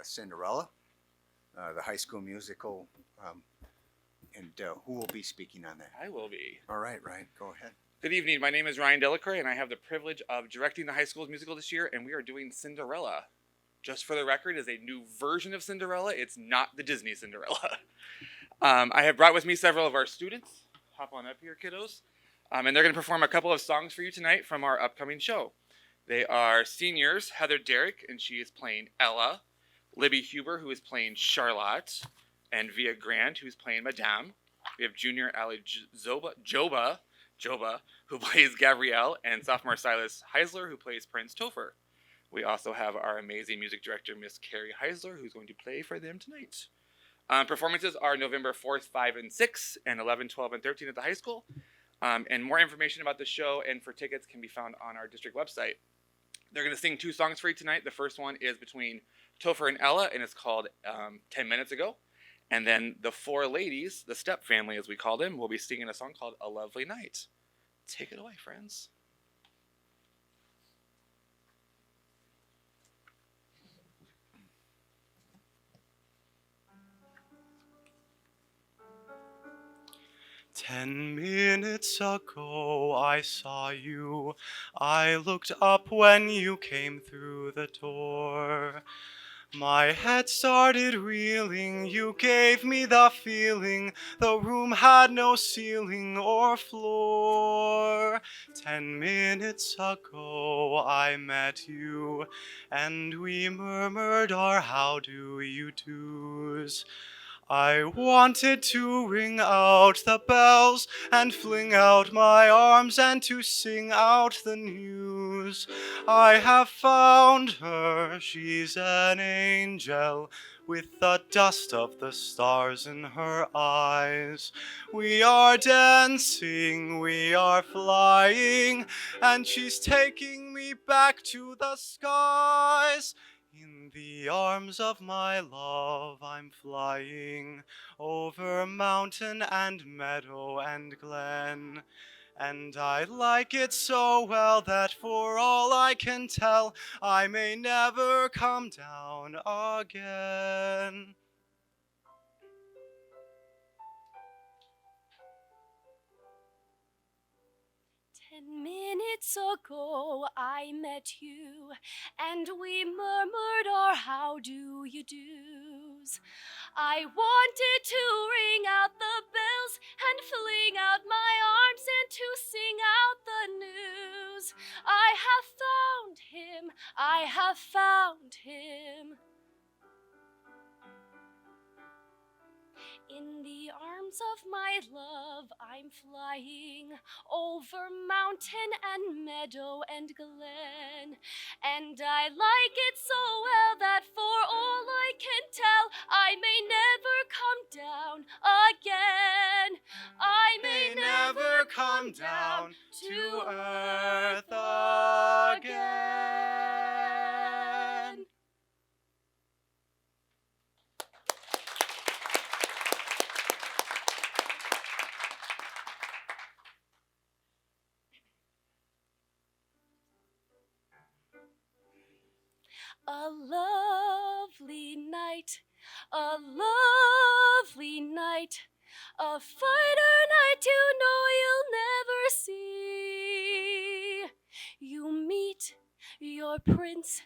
Cinderella, the high school musical. And who will be speaking on that? I will be. All right, Ryan, go ahead. Good evening. My name is Ryan Delacroix, and I have the privilege of directing the high school musical this year, and we are doing Cinderella. Just for the record, is a new version of Cinderella. It's not the Disney Cinderella. I have brought with me several of our students. Hop on up here, kiddos. And they're going to perform a couple of songs for you tonight from our upcoming show. They are seniors, Heather Derrick, and she is playing Ella. Libby Huber, who is playing Charlotte. And Via Grant, who's playing Madame. We have junior Ali Joba, who plays Gabrielle, and sophomore Silas Heisler, who plays Prince Topher. We also have our amazing music director, Miss Carrie Heisler, who's going to play for them tonight. Performances are November 4th, 5, and 6, and 11, 12, and 13 at the high school. And more information about the show and for tickets can be found on our district website. They're going to sing 2 songs for you tonight. The first one is between Topher and Ella, and it's called 10 Minutes Ago. And then the 4 ladies, the step family as we call them, will be singing a song called A Lovely Night. Take it away, friends. "10 minutes ago I saw you. I looked up when you came through the door. My head started reeling, you gave me the feeling the room had no ceiling or floor. 10 minutes ago I met you, and we murmured our how do you do's. I wanted to ring out the bells and fling out my arms and to sing out the news. I have found her, she's an angel, with the dust of the stars in her eyes. We are dancing, we are flying, and she's taking me back to the skies. In the arms of my love I'm flying, over mountain and meadow and glen. And I like it so well that for all I can tell, I may never come down again." "10 minutes ago I met you, and we murmured our how do you do's. I wanted to ring out the bells and fling out my arms and to sing out the news. I have found him, I have found him. In the arms of my love I'm flying, over mountain and meadow and glen. And I like it so well that for all I can tell, I may never come down again. I may never come down to earth again." A lovely night, a lovely night, a finer night you know you'll never see. You meet your prince,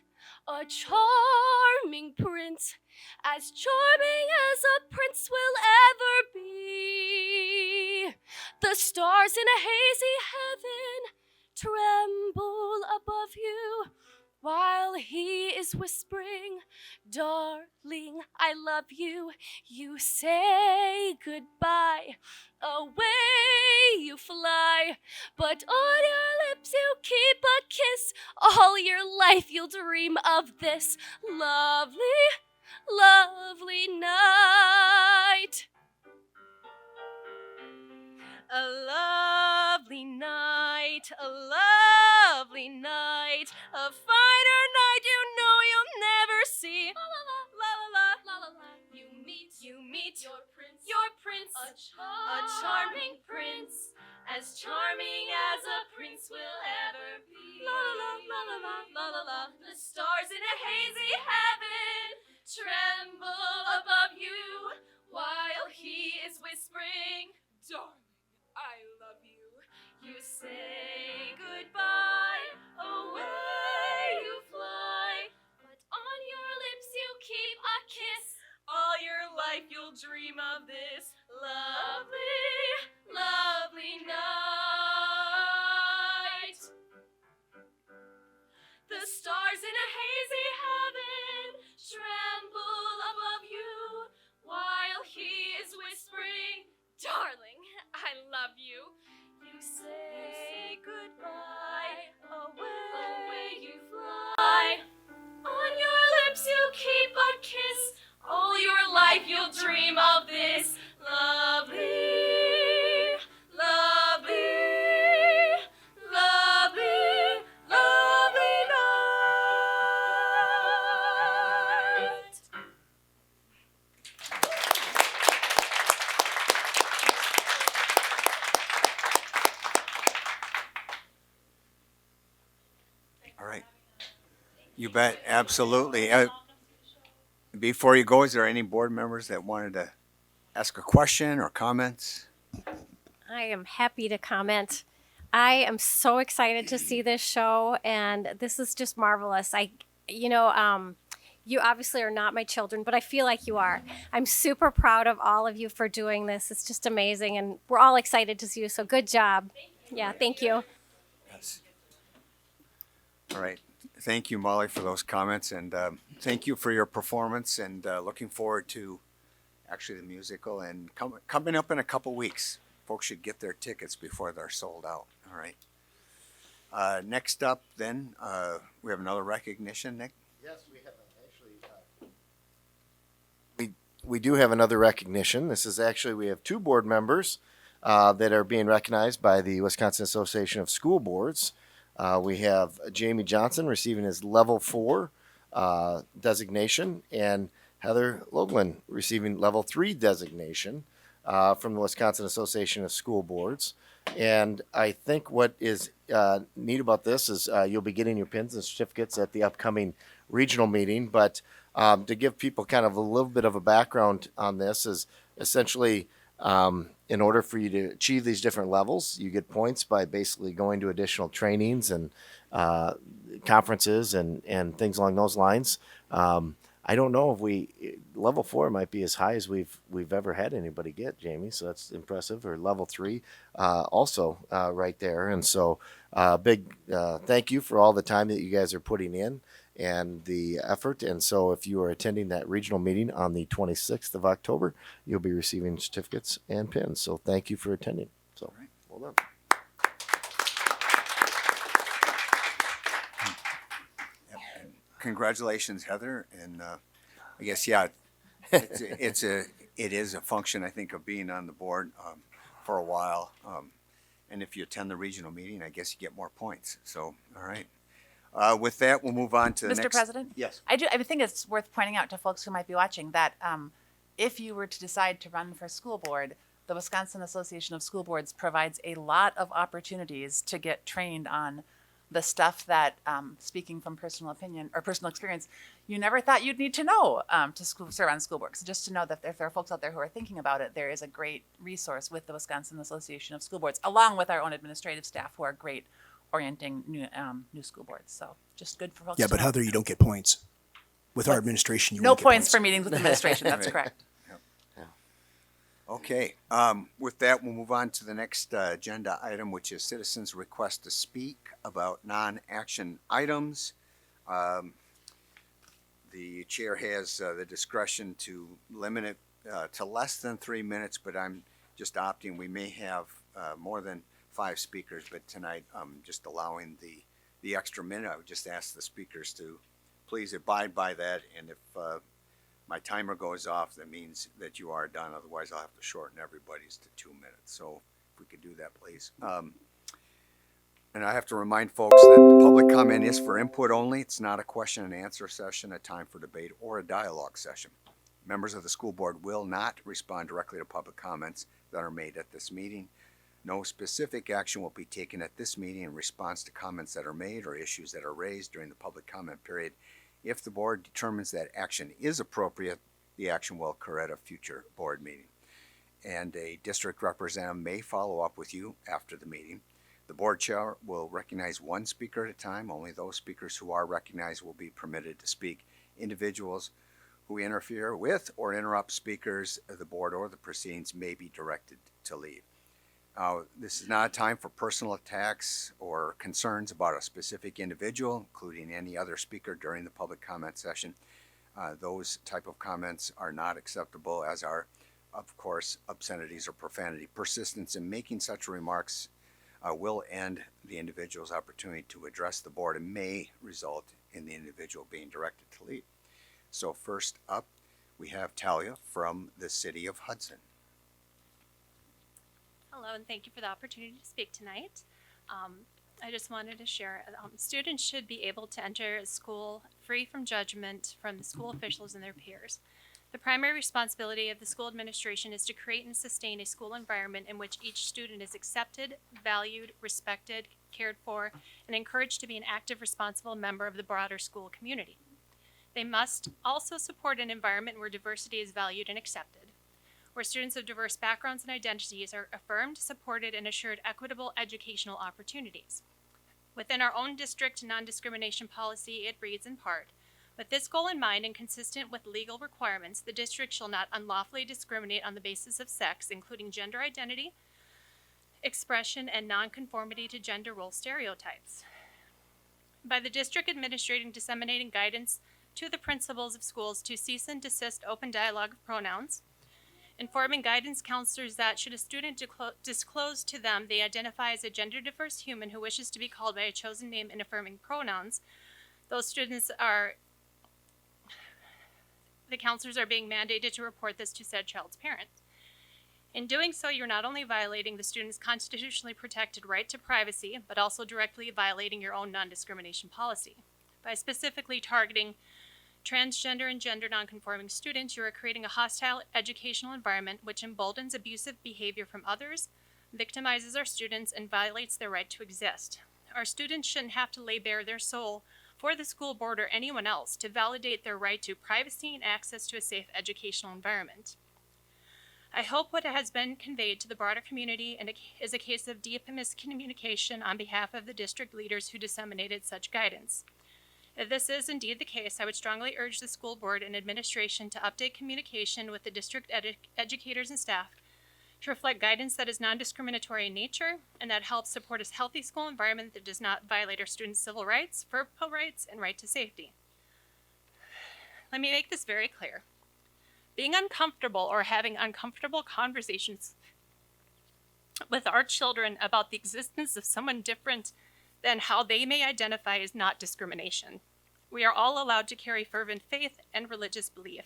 a charming prince, as charming as a prince will ever be. The stars in a hazy heaven tremble above you, while he is whispering, "Darling, I love you." You say goodbye, away you fly, but on your lips you keep a kiss. All your life you'll dream of this lovely, lovely night. A lovely night, a lovely night, a finer night you know you'll never see. La la la, la la la, la la. You meet your prince, a charming prince, as charming as a prince will ever be. La la la, la la la, la la la. The stars in a hazy heaven dream of this lovely, lovely night. The stars in a hazy heaven tremble above you while he is whispering, darling, I love you. You say goodbye, away you fly. On your lips you keep a kiss, all your life you'll dream of this lovely, lovely, lovely, lovely night. All right. You bet. Absolutely. Before you go, is there any board members that wanted to ask a question or comments? I am happy to comment. I am so excited to see this show, and this is just marvelous. You obviously are not my children, but I feel like you are. I'm super proud of all of you for doing this. It's just amazing, and we're all excited to see you. So good job. Yeah, thank you. Yes. All right. Thank you, Molly, for those comments, and thank you for your performance, and looking forward to actually the musical, and coming up in a couple weeks. Folks should get their tickets before they're sold out. All right. Next up, then, we have another recognition, Nick. Yes, we have we do have another recognition. This is actually, we have two board members that are being recognized by the Wisconsin Association of School Boards. We have Jamie Johnson receiving his level 4 designation, and Heather Loglin receiving level 3 designation from the Wisconsin Association of School Boards. And I think what is neat about this is you'll be getting your pins and certificates at the upcoming regional meeting. But to give people kind of a little bit of a background on this is essentially in order for you to achieve these different levels, you get points by basically going to additional trainings and conferences and things along those lines. I don't know if level 4 might be as high as we've ever had anybody get, Jamie. So that's impressive. Or level 3, also right there. And so big thank you for all the time that you guys are putting in and the effort. And so if you are attending that regional meeting on the 26th of October, you'll be receiving certificates and pins. So thank you for attending. So well done. Congratulations, Heather, and I guess it is a function, I think, of being on the board for a while, and if you attend the regional meeting, I guess you get more points. So, all right. With that, we'll move on to the next. Mr. President? Yes. I think it's worth pointing out to folks who might be watching that if you were to decide to run for school board, the Wisconsin Association of School Boards provides a lot of opportunities to get trained on the stuff that, speaking from personal opinion or personal experience, you never thought you'd need to know to serve on school boards. So just to know that if there are folks out there who are thinking about it, there is a great resource with the Wisconsin Association of School Boards, along with our own administrative staff who are great orienting new school boards. So just good for folks. Yeah, to but know. Heather, you don't get points. With our administration, you No won't get points for meetings with administration. That's Right. correct. Okay. With that, we'll move on to the next agenda item, which is citizens' request to speak about non-action items. The chair has the discretion to limit it to less than 3 minutes, but I'm just opting. We may have more than 5 speakers, but tonight I'm just allowing the extra minute. I would just ask the speakers to please abide by that, and if my timer goes off, that means that you are done. Otherwise, I'll have to shorten everybody's to 2 minutes. So if we could do that, please. And I have to remind folks that the public comment is for input only. It's not a question and answer session, a time for debate, or a dialogue session. Members of the school board will not respond directly to public comments that are made at this meeting. No specific action will be taken at this meeting in response to comments that are made or issues that are raised during the public comment period. If the board determines that action is appropriate, the action will occur at a future board meeting. And a district representative may follow up with you after the meeting. The board chair will recognize one speaker at a time. Only those speakers who are recognized will be permitted to speak. Individuals who interfere with or interrupt speakers of the board or the proceedings may be directed to leave. This is not a time for personal attacks or concerns about a specific individual, including any other speaker during the public comment session. Those type of comments are not acceptable, as are, of course, obscenities or profanity. Persistence in making such remarks will end the individual's opportunity to address the board and may result in the individual being directed to leave. So first up, we have Talia from the city of Hudson. Hello, and thank you for the opportunity to speak tonight. I just wanted to share, students should be able to enter a school free from judgment from the school officials and their peers. The primary responsibility of the school administration is to create and sustain a school environment in which each student is accepted, valued, respected, cared for, and encouraged to be an active, responsible member of the broader school community. They must also support an environment where diversity is valued and accepted, where students of diverse backgrounds and identities are affirmed, supported, and assured equitable educational opportunities. Within our own district non-discrimination policy, it reads in part, "With this goal in mind and consistent with legal requirements, the district shall not unlawfully discriminate on the basis of sex, including gender identity, expression, and nonconformity to gender role stereotypes." By the district administrating disseminating guidance to the principals of schools to cease and desist open dialogue of pronouns, informing guidance counselors that should a student disclose to them they identify as a gender diverse human who wishes to be called by a chosen name and affirming pronouns, the counselors are being mandated to report this to said child's parents. In doing so, you're not only violating the student's constitutionally protected right to privacy, but also directly violating your own non-discrimination policy. By specifically targeting transgender and gender nonconforming students, you are creating a hostile educational environment which emboldens abusive behavior from others, victimizes our students, and violates their right to exist. Our students shouldn't have to lay bare their soul for the school board or anyone else to validate their right to privacy and access to a safe educational environment. I hope what has been conveyed to the broader community is a case of deep miscommunication on behalf of the district leaders who disseminated such guidance. If this is indeed the case, I would strongly urge the school board and administration to update communication with the district educators and staff to reflect guidance that is non-discriminatory in nature and that helps support a healthy school environment that does not violate our students' civil rights, verbal rights, and right to safety. Let me make this very clear. Being uncomfortable or having uncomfortable conversations with our children about the existence of someone different than how they may identify is not discrimination. We are all allowed to carry fervent faith and religious belief.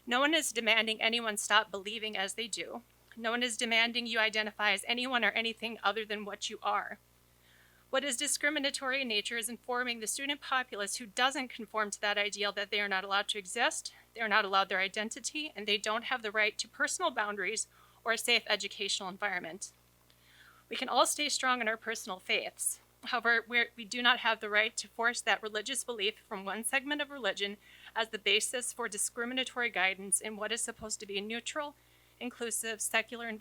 No one is demanding anyone stop believing as they do. No one is demanding you identify as anyone or anything other than what you are. What is discriminatory in nature is informing the student populace who doesn't conform to that ideal that they are not allowed to exist, they are not allowed their identity, and they don't have the right to personal boundaries or a safe educational environment. We can all stay strong in our personal faiths. However, we do not have the right to force that religious belief from one segment of religion as the basis for discriminatory guidance in what is supposed to be a neutral, inclusive, secular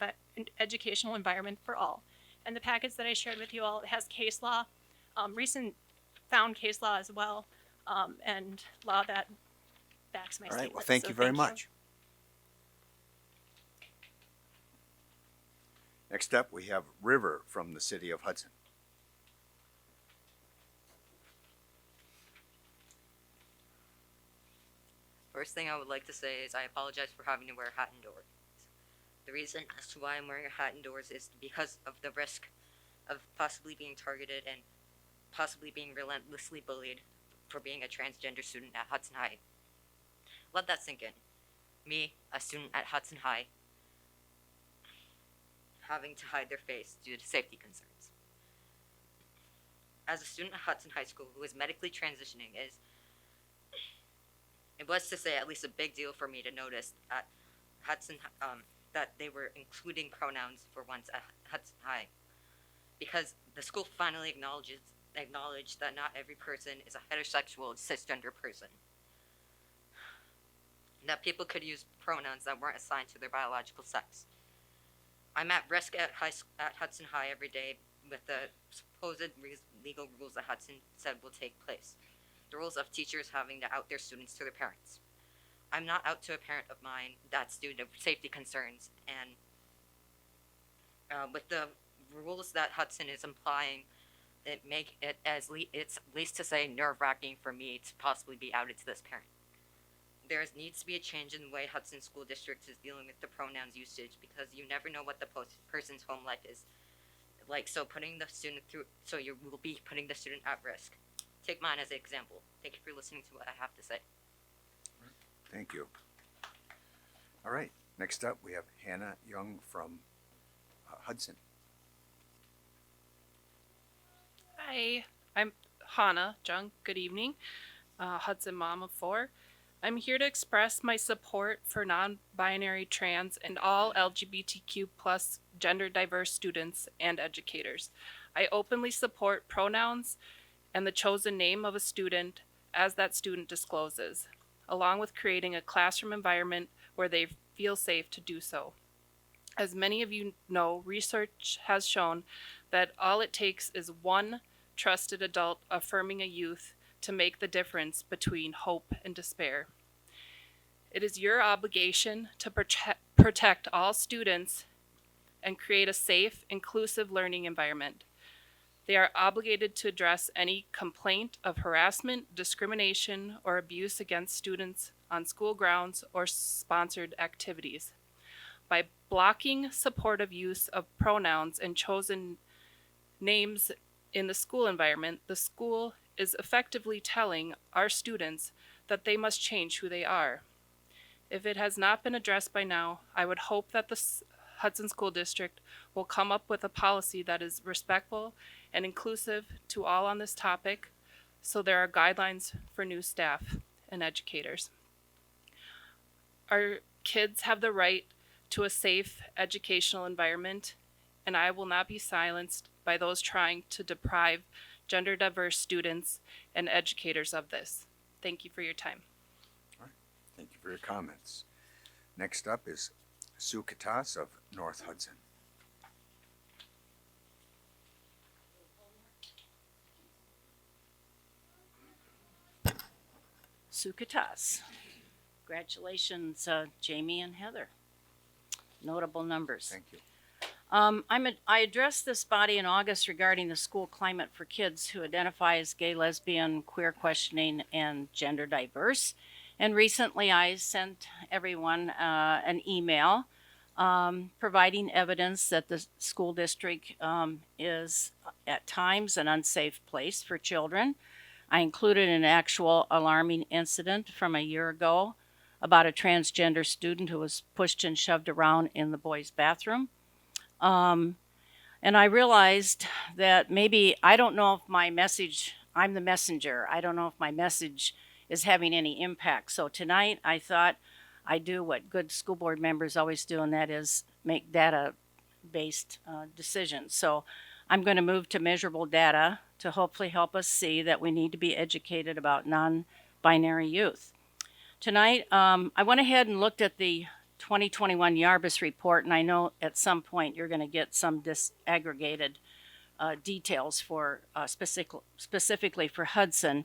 educational environment for all. And the package that I shared with you all has case law, recent found case law as well, and law that backs my All right, statement. well, thank you very much. Next up, we have River from the city of Hudson. First thing I would like to say is I apologize for having to wear a hat indoors. The reason as to why I'm wearing a hat indoors is because of the risk of possibly being targeted and possibly being relentlessly bullied for being a transgender student at Hudson High. Let that sink in. Me, a student at Hudson High, having to hide their face due to safety concerns. As a student at Hudson High School who is medically transitioning, it was to say at least a big deal for me to notice at Hudson that they were including pronouns for once at Hudson High, because the school finally acknowledged that not every person is a heterosexual cisgender person. That people could use pronouns that weren't assigned to their biological sex. I'm at risk at Hudson High every day with the supposed legal rules that Hudson said will take place. The rules of teachers having to out their students to their parents. I'm not out to a parent of mine that's due to safety concerns, and with the rules that Hudson is implying, it make it it's least to say nerve-wracking for me to possibly be outed to this parent. There needs to be a change in the way Hudson School District is dealing with the pronouns usage, because you never know what the person's home life is like. So putting the student through, so you will be putting the student at risk. Take mine as an example. Thank you for listening to what I have to say. Thank you. All right, next up we have Hannah Young from Hudson. Hi, I'm Hannah Jung. Good evening. Hudson mom of 4. I'm here to express my support for non-binary, trans, and all LGBTQ plus gender diverse students and educators. I openly support pronouns and the chosen name of a student as that student discloses, along with creating a classroom environment where they feel safe to do so. As many of you know, research has shown that all it takes is one trusted adult affirming a youth to make the difference between hope and despair. It is your obligation to protect all students and create a safe, inclusive learning environment. They are obligated to address any complaint of harassment, discrimination, or abuse against students on school grounds or sponsored activities. By blocking supportive use of pronouns and chosen names in the school environment, the school is effectively telling our students that they must change who they are. If it has not been addressed by now, I would hope that the Hudson School District will come up with a policy that is respectful and inclusive to all on this topic, so there are guidelines for new staff and educators. Our kids have the right to a safe educational environment, and I will not be silenced by those trying to deprive gender diverse students and educators of this. Thank you for your time. All right, thank you for your comments. Next up is Sue Katas of North Hudson. Sukatas. Congratulations, Jamie and Heather. Notable numbers. Thank you. I addressed this body in August regarding the school climate for kids who identify as gay, lesbian, queer questioning, and gender diverse. And recently I sent everyone an email providing evidence that the school district is at times an unsafe place for children. I included an actual alarming incident from a year ago about a transgender student who was pushed and shoved around in the boys' bathroom. And I realized that maybe, I don't know if my message, I'm the messenger, I don't know if my message is having any impact. So tonight I thought I'd do what good school board members always do, and that is make data-based decisions. So I'm going to move to measurable data to hopefully help us see that we need to be educated about non-binary youth. Tonight, I went ahead and looked at the 2021 Yarbus report, and I know at some point you're going to get some disaggregated details for specifically for Hudson.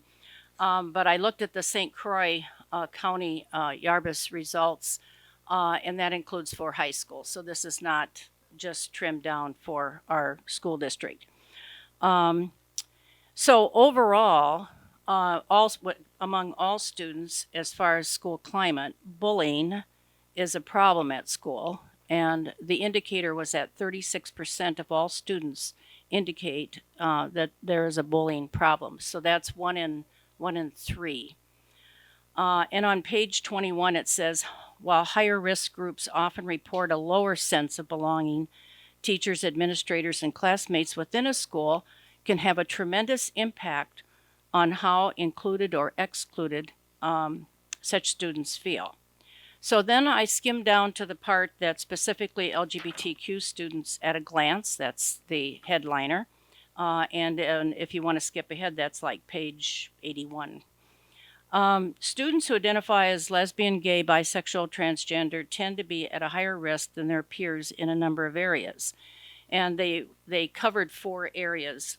But I looked at the St. Croix County Yarbus results, and that includes 4 high schools. So this is not just trimmed down for our school district. So overall, among all students, as far as school climate, bullying is a problem at school, and the indicator was at 36% of all students indicate that there is a bullying problem. So that's 1 in 3. And on page 21 it says, while higher risk groups often report a lower sense of belonging, teachers, administrators, and classmates within a school can have a tremendous impact on how included or excluded such students feel. So then I skimmed down to the part that specifically LGBTQ students at a glance, that's the headliner. And if you want to skip ahead, that's like page 81. Students who identify as lesbian, gay, bisexual, transgender tend to be at a higher risk than their peers in a number of areas. And they covered 4 areas: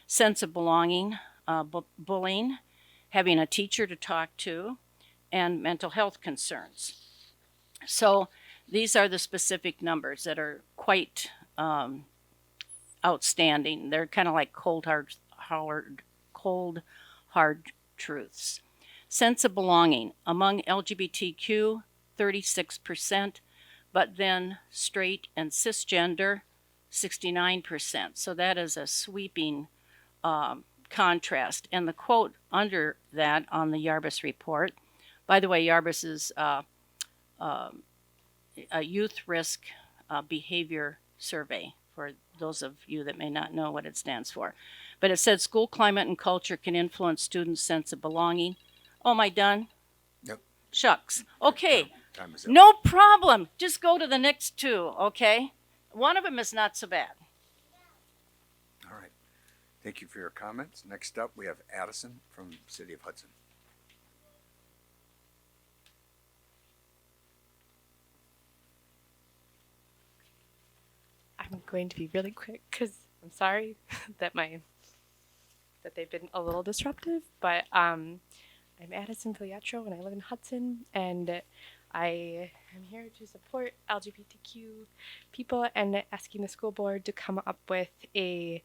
sense of belonging, bullying, having a teacher to talk to, and mental health concerns. So these are the specific numbers that are quite outstanding. They're kind of like cold hard truths. Sense of belonging among LGBTQ, 36%, but then straight and cisgender, 69%. So that is a sweeping contrast. And the quote under that on the Yarbus report, by the way, Yarbus is a youth risk behavior survey for those of you that may not know what it stands for. But it said school climate and culture can influence students' sense of belonging. Oh, am I done? Yep. Shucks. Okay. Time is up. No problem. Just go to the next two, okay? One of them is not so bad. All right. Thank you for your comments. Next up, we have Addison from the City of Hudson. I'm going to be really quick because I'm sorry that they've been a little disruptive, but I'm Addison Filiatro and I live in Hudson, and I am here to support LGBTQ people and asking the school board to come up with a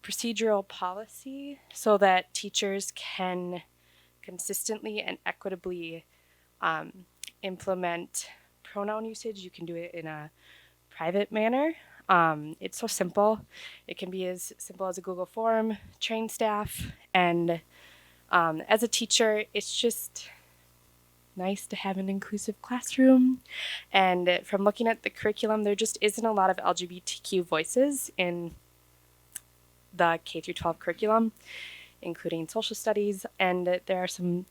procedural policy so that teachers can consistently and equitably implement pronoun usage. You can do it in a private manner. It's so simple. It can be as simple as a Google form, train staff, and as a teacher, it's just nice to have an inclusive classroom. And from looking at the curriculum, there just isn't a lot of LGBTQ voices in the K through 12 curriculum, including social studies, and there are some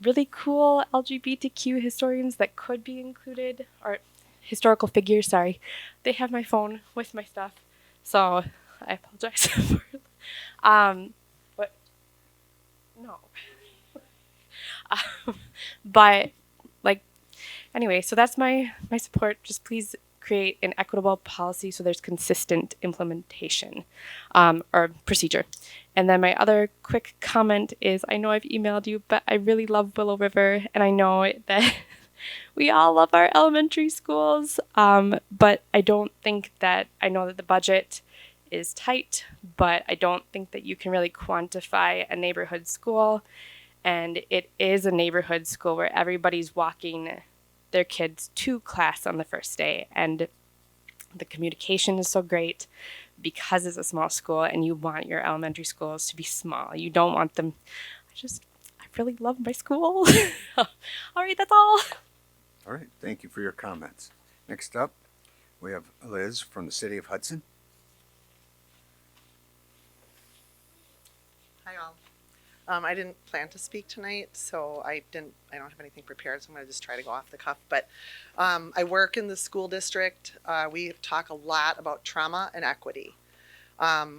really cool LGBTQ historians that could be included, or historical figures, sorry. They have my phone with my stuff, so I apologize for but no. But like, anyway, so that's my support. Just please create an equitable policy so there's consistent implementation or procedure. And then my other quick comment is, I know I've emailed you, but I really love Willow River, and I know that we all love our elementary schools, but I don't think that, I know that the budget is tight, but I don't think that you can really quantify a neighborhood school. And it is a neighborhood school where everybody's walking their kids to class on the first day. And the communication is so great because it's a small school and you want your elementary schools to be small. You don't want them, I really love my school. All right, that's all. All right. Thank you for your comments. Next up, we have Liz from the City of Hudson. Hi all. I didn't plan to speak tonight, so I don't have anything prepared, so I'm going to just try to go off the cuff. But I work in the school district. We talk a lot about trauma and equity.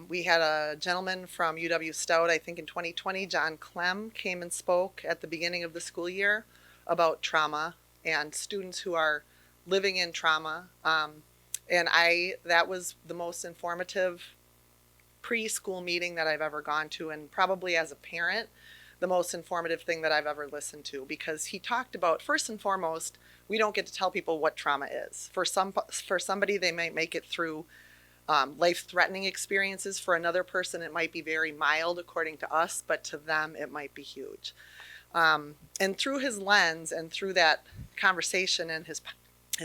We had a gentleman from UW Stout, I think in 2020, John Clem, came and spoke at the beginning of the school year about trauma and students who are living in trauma. And that was the most informative preschool meeting that I've ever gone to, and probably as a parent, the most informative thing that I've ever listened to, because he talked about, first and foremost, we don't get to tell people what trauma is. For somebody, they might make it through life-threatening experiences. For another person, it might be very mild according to us, but to them, it might be huge. And through his lens and through that conversation and his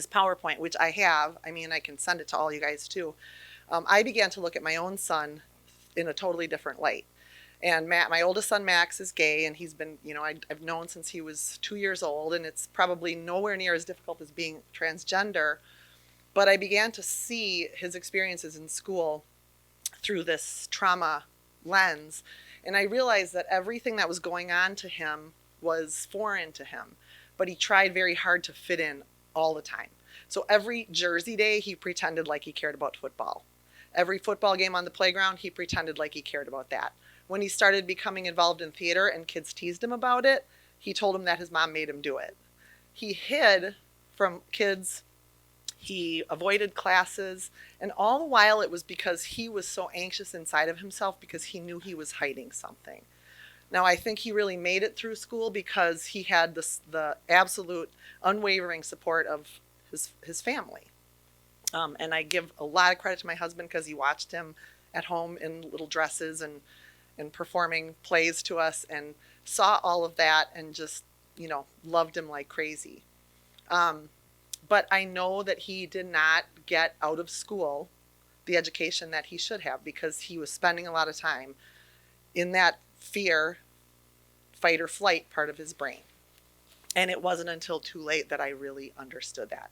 PowerPoint, which I have, I mean, I can send it to all you guys too, I began to look at my own son in a totally different light. And my oldest son, Max, is gay, and he's been, I've known since he was 2 years old, and it's probably nowhere near as difficult as being transgender. But I began to see his experiences in school through this trauma lens, and I realized that everything that was going on to him was foreign to him, but he tried very hard to fit in all the time. So every Jersey day, he pretended like he cared about football. Every football game on the playground, he pretended like he cared about that. When he started becoming involved in theater and kids teased him about it, he told them that his mom made him do it. He hid from kids, he avoided classes, and all the while it was because he was so anxious inside of himself because he knew he was hiding something. Now, I think he really made it through school because he had the absolute unwavering support of his family. And I give a lot of credit to my husband because he watched him at home in little dresses and performing plays to us and saw all of that and just, loved him like crazy. But I know that he did not get out of school the education that he should have because he was spending a lot of time in that fear, fight or flight part of his brain. And it wasn't until too late that I really understood that.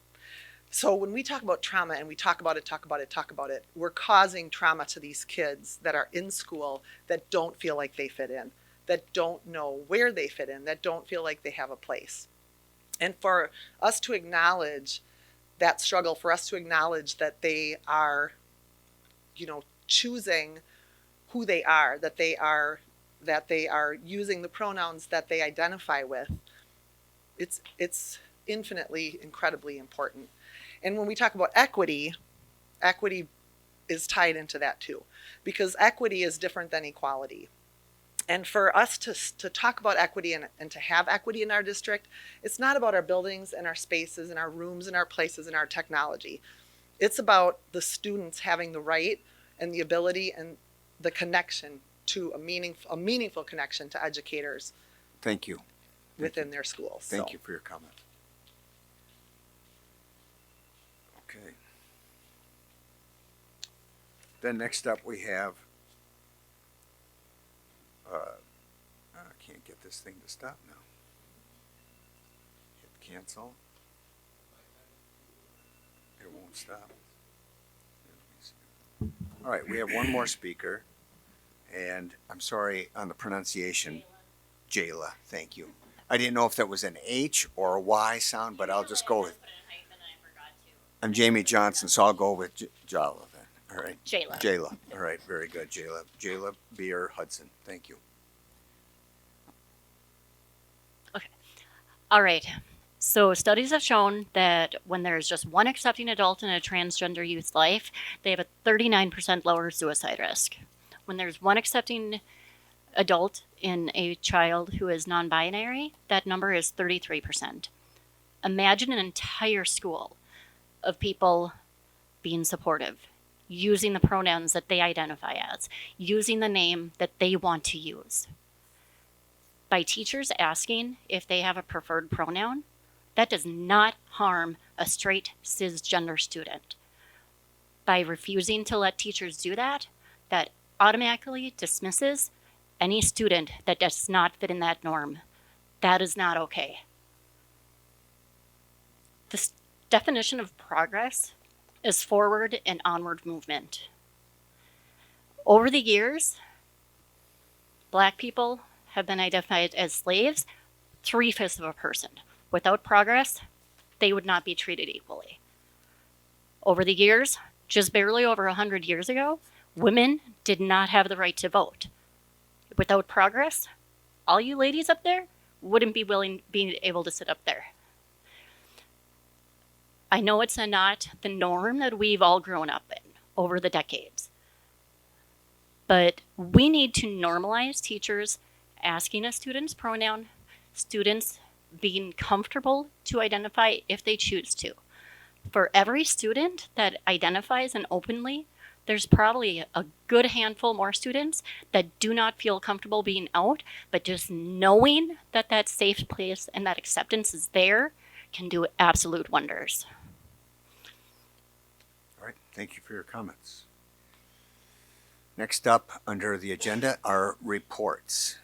So when we talk about trauma and we talk about it, we're causing trauma to these kids that are in school that don't feel like they fit in, that don't know where they fit in, that don't feel like they have a place. And for us to acknowledge that struggle, for us to acknowledge that they are, choosing who they are, that they are using the pronouns that they identify with, it's infinitely, incredibly important. And when we talk about equity is tied into that too, because equity is different than equality. And for us to talk about equity and to have equity in our district, it's not about our buildings and our spaces and our rooms and our places and our technology. It's about the students having the right and the ability and the connection to a meaningful connection to educators. Thank you. Within their schools. Thank you for your comment. Okay. Then next up we have, I can't get this thing to stop now. Hit cancel. It won't stop. All right, we have one more speaker, and I'm sorry on the pronunciation, Jayla, thank you. I didn't know if that was an H or a Y sound, but I'll just go with. I'm Jamie Johnson, so I'll go with Jayla then. All right. Jayla. Jayla. All right. Very good, Jayla. Jayla Beer Hudson. Thank you. Okay. All right. So studies have shown that when there's just one accepting adult in a transgender youth's life, they have a 39% lower suicide risk. When there's one accepting adult in a child who is non-binary, that number is 33%. Imagine an entire school of people being supportive, using the pronouns that they identify as, using the name that they want to use. By teachers asking if they have a preferred pronoun, that does not harm a straight cisgender student. By refusing to let teachers do that, that automatically dismisses any student that does not fit in that norm. That is not okay. The definition of progress is forward and onward movement. Over the years, Black people have been identified as slaves 3/5 of a person. Without progress, they would not be treated equally. Over the years, just barely over 100 years ago, women did not have the right to vote. Without progress, all you ladies up there wouldn't be being able to sit up there. I know it's not the norm that we've all grown up in over the decades, but we need to normalize teachers asking a student's pronoun, students being comfortable to identify if they choose to. For every student that identifies and openly, there's probably a good handful more students that do not feel comfortable being out, but just knowing that that safe place and that acceptance is there can do absolute wonders. All right, thank you for your comments. Next up under the agenda are reports.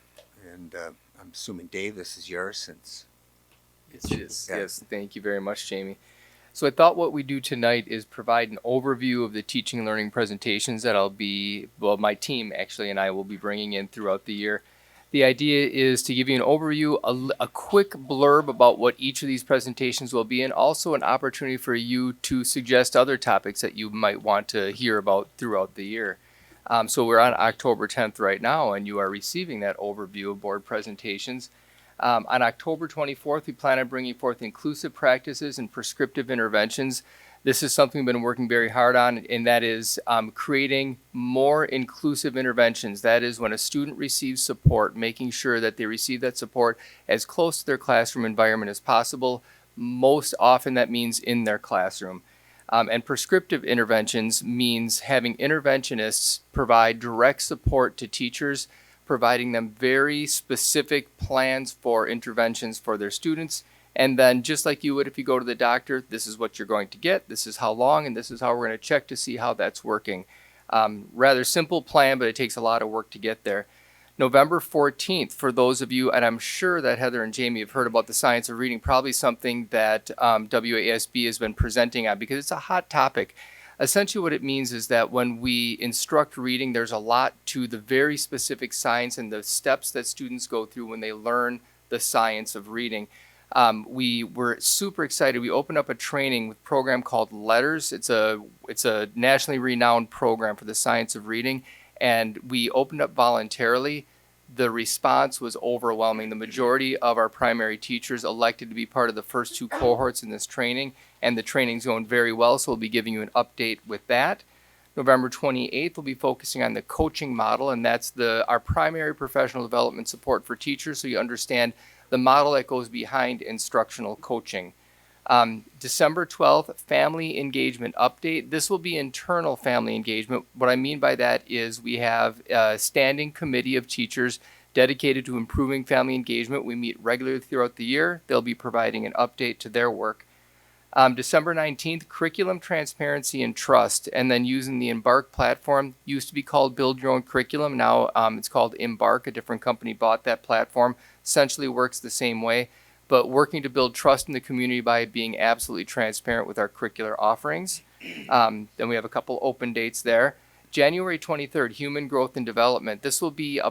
And I'm assuming, Dave, this is yours since... It is. Yes, thank you very much, Jamie. So I thought what we do tonight is provide an overview of the teaching and learning presentations that my team actually and I will be bringing in throughout the year. The idea is to give you an overview, a quick blurb about what each of these presentations will be, and also an opportunity for you to suggest other topics that you might want to hear about throughout the year. So we're on October 10th right now, and you are receiving that overview of board presentations. On October 24th, we plan on bringing forth inclusive practices and prescriptive interventions. This is something we've been working very hard on, and that is creating more inclusive interventions. That is, when a student receives support, making sure that they receive that support as close to their classroom environment as possible. Most often that means in their classroom. And prescriptive interventions means having interventionists provide direct support to teachers, providing them very specific plans for interventions for their students. And then just like you would if you go to the doctor, this is what you're going to get, this is how long, and this is how we're going to check to see how that's working. Rather simple plan, but it takes a lot of work to get there. November 14th, for those of you, and I'm sure that Heather and Jamie have heard about the science of reading, probably something that WASB has been presenting on because it's a hot topic. Essentially what it means is that when we instruct reading, there's a lot to the very specific science and the steps that students go through when they learn the science of reading. We were super excited. We opened up a training program called Letters. It's a nationally renowned program for the science of reading, and we opened up voluntarily. The response was overwhelming. The majority of our primary teachers elected to be part of the first 2 cohorts in this training, and the training's going very well, so we'll be giving you an update with that. November 28th, we'll be focusing on the coaching model, and that's our primary professional development support for teachers, so you understand the model that goes behind instructional coaching. December 12th, family engagement update. This will be internal family engagement. What I mean by that is we have a standing committee of teachers dedicated to improving family engagement. We meet regularly throughout the year. They'll be providing an update to their work. December 19th, curriculum transparency and trust, and then using the Embark platform. Used to be called Build Your Own Curriculum. Now it's called Embark. A different company bought that platform. Essentially works the same way, but working to build trust in the community by being absolutely transparent with our curricular offerings. Then we have a couple open dates there. January 23rd, Human Growth and Development. This will be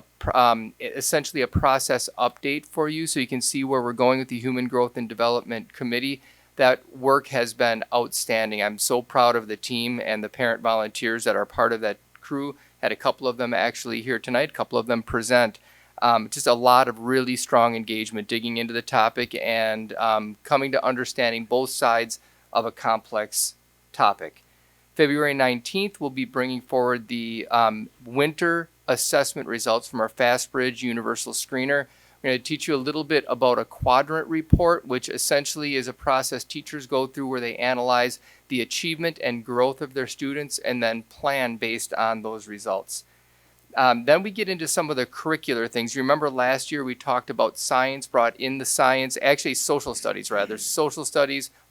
essentially a process update for you so you can see where we're going with the Human Growth and Development Committee. That work has been outstanding. I'm so proud of the team and the parent volunteers that are part of that crew. Had a couple of them actually here tonight, a couple of them present. Just a lot of really strong engagement, digging into the topic and coming to understanding both sides of a complex topic. February 19th, we'll be bringing forward the winter assessment results from our FastBridge Universal Screener. We're going to teach you a little bit about a Quadrant Report, which essentially is a process teachers go through where they analyze the achievement and growth of their students and then plan based on those results. Then we get into some of the curricular things. You remember last year we talked about science, brought in the science, actually social studies, a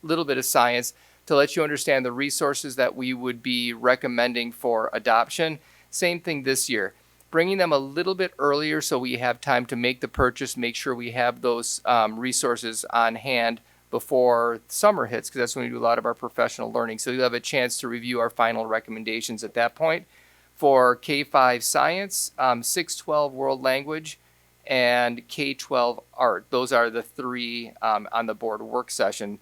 little bit of science to let you understand the resources that we would be recommending for adoption. Same thing this year. Bringing them a little bit earlier so we have time to make the purchase, make sure we have those resources on hand before summer hits, because that's when we do a lot of our professional learning. So you'll have a chance to review our final recommendations at that point. For K-5 Science, 6-12 World Language, and K-12 Art. Those are the 3 on the board work session.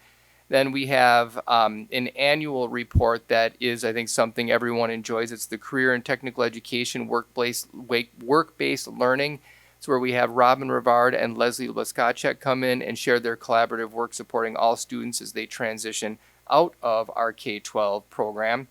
Then we have an annual report that is, I think, something everyone enjoys. It's the Career and Technical Education Work-Based Learning. It's where we have Robin Rivard and Leslie Laskacek come in and share their collaborative work supporting all students as they transition out of our K-12 program.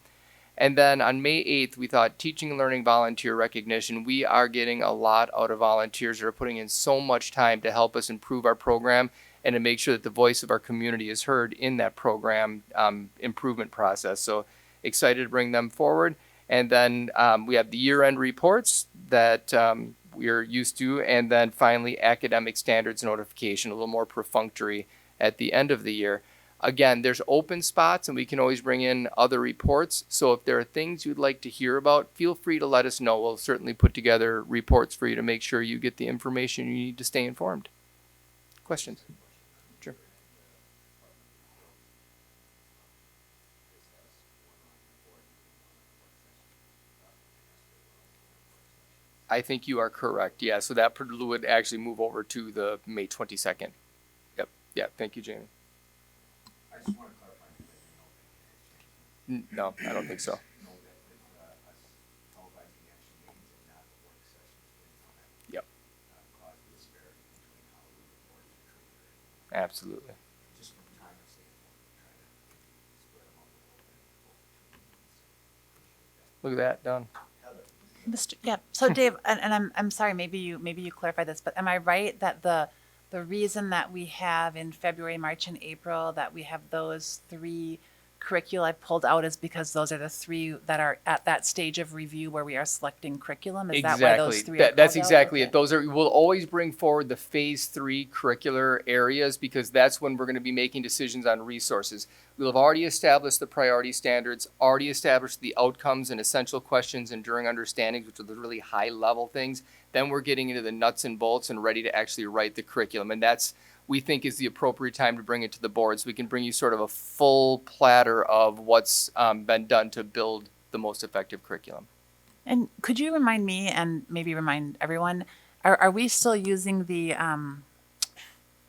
And then on May 8th, we thought teaching and learning volunteer recognition. We are getting a lot out of volunteers that are putting in so much time to help us improve our program and to make sure that the voice of our community is heard in that program improvement process. So excited to bring them forward. And then we have the year-end reports that we're used to. And then finally, academic standards notification, a little more perfunctory at the end of the year. Again, there's open spots and we can always bring in other reports. So if there are things you'd like to hear about, feel free to let us know. We'll certainly put together reports for you to make sure you get the information you need to stay informed. Questions? Sure. I think you are correct. Yeah, so that would actually move over to the May 22nd. Yep. Yeah, thank you, Jamie. I just want to clarify. No, I don't think so. Yep. Absolutely. Look at that, done. Yeah. So Dave, and I'm sorry, maybe you clarify this, but am I right that the reason that we have in February, March, and April that we have those three curricula pulled out is because those are the three that are at that stage of review where we are selecting curriculum? Is that why those three are That's called out? exactly Okay. it. Those are, we'll always bring forward the phase 3 curricular areas because that's when we're going to be making decisions on resources. We'll have already established the priority standards, already established the outcomes and essential questions, enduring understandings, which are the really high level things. Then we're getting into the nuts and bolts and ready to actually write the curriculum. And that's, we think, is the appropriate time to bring it to the board so we can bring you sort of a full platter of what's been done to build the most effective curriculum. And could you remind me and maybe remind everyone, are we still using the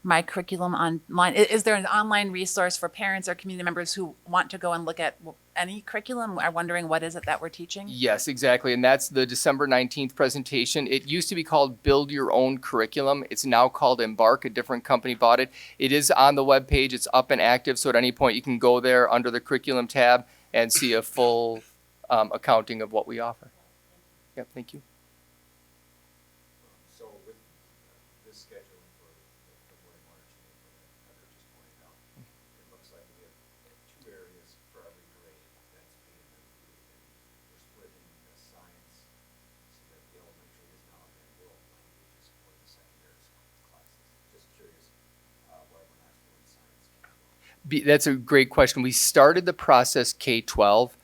My Curriculum online? Is there an online resource for parents or community members who want to go and look at any curriculum are wondering what is it that we're teaching? Yes, exactly. And that's the December 19th presentation. It used to be called Build Your Own Curriculum. It's now called Embark. A different company bought it. It is on the webpage. It's up and active. So at any point you can go there under the curriculum tab and see a full accounting of what we offer. Yep, thank you. So with this schedule for February, March, and April that Heather just pointed out, it looks like we have 2 areas for every grade that's being reviewed. And we're splitting the science so that the elementary is now in world languages for the secondary classes. Just curious why we're not doing science. That's a great question. We started the process K-12.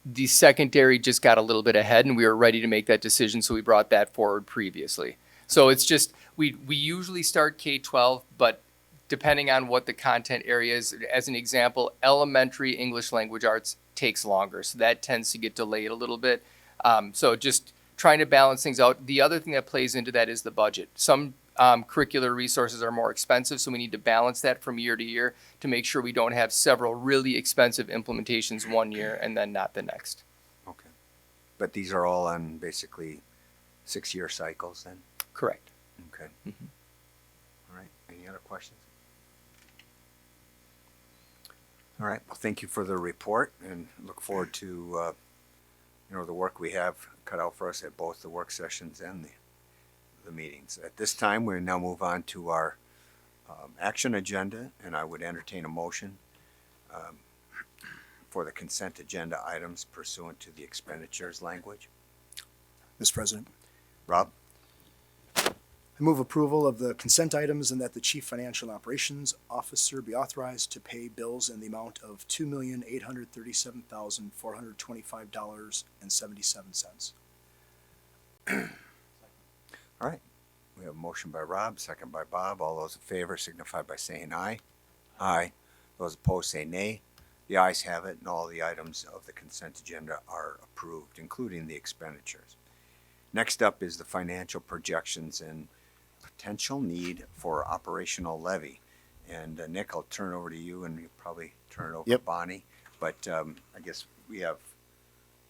The secondary just got a little bit ahead and we were ready to make that decision, so we brought that forward previously. So it's just, we usually start K-12, but depending on what the content area is, as an example, elementary English language arts takes longer, so that tends to get delayed a little bit. So just trying to balance things out. The other thing that plays into that is the budget. Some curricular resources are more expensive, so we need to balance that from year to year to make sure we don't have several really expensive implementations one year and then not the next. Okay. But these are all on basically 6-year cycles then? Correct. Okay. Mhm. All right. Any other questions? All right. Well, thank you for the report and look forward to the work we have cut out for us at both the work sessions and the meetings. At this time, we now move on to our action agenda, and I would entertain a motion for the consent agenda items pursuant to the expenditures language. Mr. President, Rob? I move approval of the consent items and that the Chief Financial and Operations Officer be authorized to pay bills in the amount of $2,837,425.77. All right. We have a motion by Rob, second by Bob. All those in favor signify by saying aye. Aye. Those opposed say nay. The ayes have it, and all the items of the consent agenda are approved, including the expenditures. Next up is the financial projections and potential need for operational levy. And Nick, I'll turn over to you, and you probably turn it over to Bonnie. But I guess we have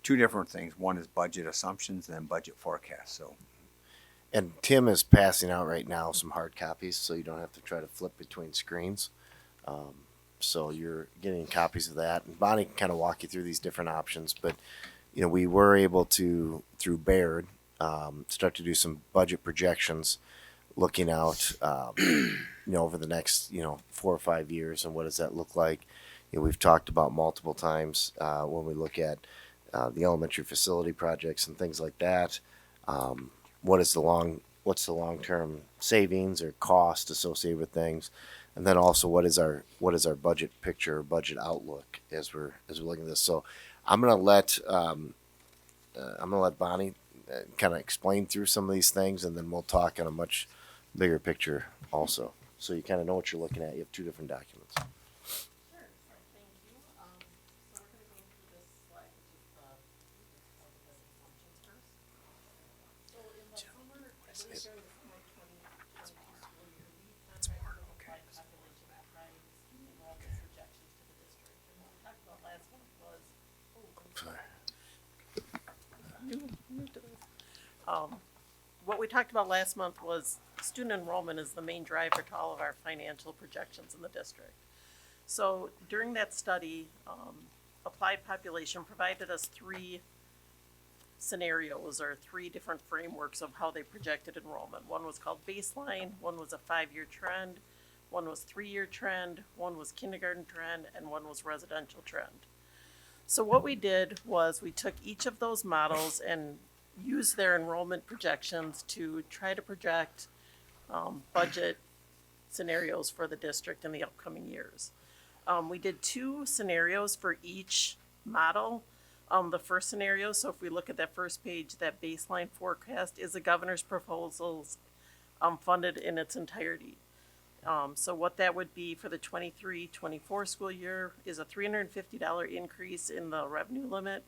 2 different things. One is budget assumptions and then budget forecast. So. And Tim is passing out right now some hard copies, so you don't have to try to flip between screens. So you're getting copies of that. And Bonnie can kind of walk you through these different options. But, we were able to, through Baird, start to do some budget projections looking out, over the next, 4 or 5 years and what does that look like. We've talked about multiple times when we look at the elementary facility projects and things like that. What's the long-term savings or cost associated with things, and then also what is our budget picture, budget outlook as we're looking at this. So I'm gonna let Bonnie kind of explain through some of these things, and then we'll talk on a much bigger picture also, so you kind of know what you're looking at. You have 2 different documents. What we talked about last month was student enrollment is the main driver to all of our financial projections in the district. So during that study, Applied Population provided us 3 scenarios or 3 different frameworks of how they projected enrollment. One was called baseline, one was a 5-year trend, one was 3-year trend, one was kindergarten trend, and one was residential trend. So what we did was we took each of those models and used their enrollment projections to try to project budget scenarios for the district in the upcoming years. We did 2 scenarios for each model. The first scenario, so if we look at that first page, that baseline forecast is the governor's proposals funded in its entirety. So what that would be for the 23-24 school year is a $350 increase in the revenue limit,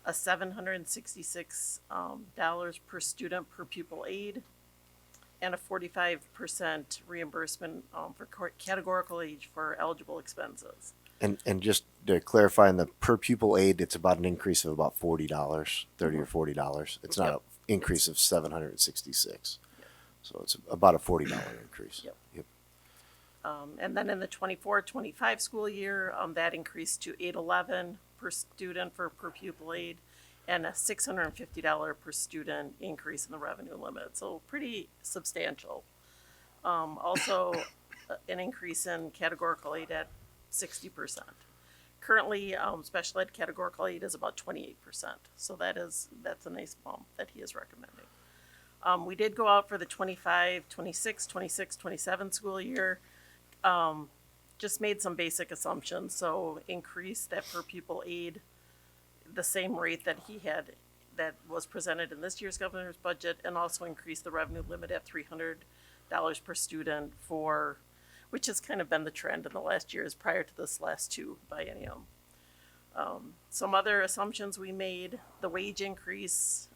a $766 per student per pupil aid, and a 45% reimbursement for categorical age for eligible expenses. And just to clarify, in the per pupil aid, it's about an increase of about $40, $30 or $40. It's not an increase of $766. So it's about a $40 increase. Yep. And then in the 24-25 school year, that increased to $811 per student for per pupil aid, and a $650 per student increase in the revenue limit. So pretty substantial. Also, an increase in categorical aid at 60%. Currently, special ed categorical aid is about 28%. So that's a nice bump that he is recommending. We did go out for the 25, 26, 26, 27 school year. Just made some basic assumptions. So increase that per pupil aid the same rate that he had, that was presented in this year's governor's budget, and also increase the revenue limit at $300 per student for, which has kind of been the trend in the last years prior to this last 2 biennium. Some other assumptions we made, the wage increase,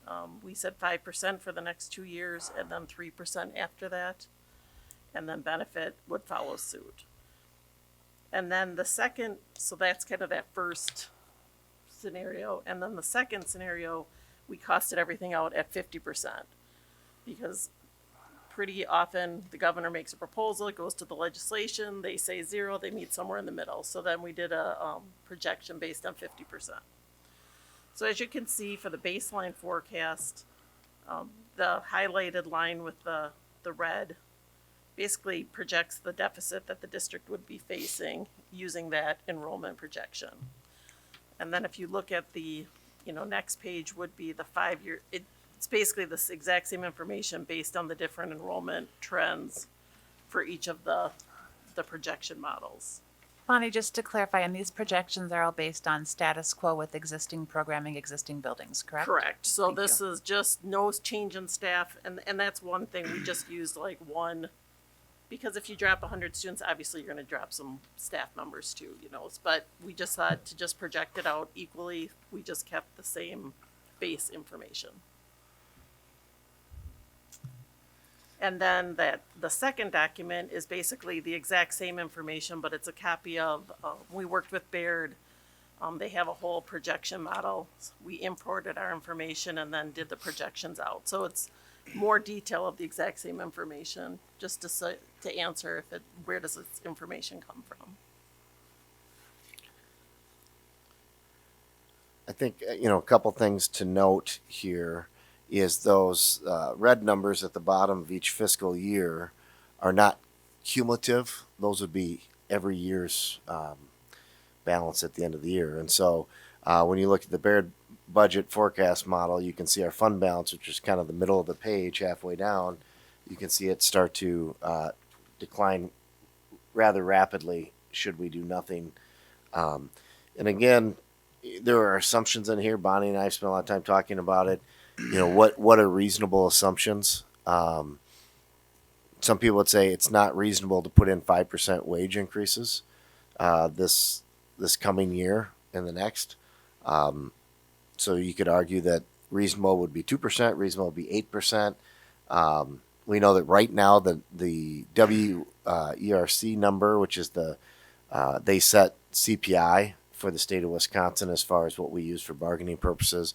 we said 5% for the next 2 years and then 3% after that, and then benefit would follow suit. And then the second, so that's kind of that first scenario, and then the second scenario, we costed everything out at 50%, because pretty often the governor makes a proposal, it goes to the legislation, they say 0, they meet somewhere in the middle. So then we did a projection based on 50%. So as you can see for the baseline forecast, the highlighted line with the red basically projects the deficit that the district would be facing using that enrollment projection. And then if you look at the next page would be the 5-year, it's basically this exact same information based on the different enrollment trends for each of the projection models. Bonnie, just to clarify, and these projections are all based on status quo with existing programming, existing buildings, correct? Correct. So Thank this you. is just no change in staff, and that's one thing, we just used like one, because if you drop 100 students, obviously you're gonna drop some staff members too, but we just thought to just project it out equally, we just kept the same base information. And then the second document is basically the exact same information, but it's a copy of, we worked with Baird. They have a whole projection model. We imported our information and then did the projections out. So it's more detail of the exact same information, just to answer where does this information come from. I think, a couple things to note here is those red numbers at the bottom of each fiscal year are not cumulative. Those would be every year's balance at the end of the year. And so when you look at the Baird budget forecast model, you can see our fund balance, which is kind of the middle of the page, halfway down. You can see it start to decline rather rapidly should we do nothing. And again, there are assumptions in here. Bonnie and I have spent a lot of time talking about it. What are reasonable assumptions? Some people would say it's not reasonable to put in 5% wage increases this coming year and the next. So you could argue that reasonable would be 2%, reasonable would be 8%. We know that right now the WERC number, which is they set CPI for the state of Wisconsin as far as what we use for bargaining purposes,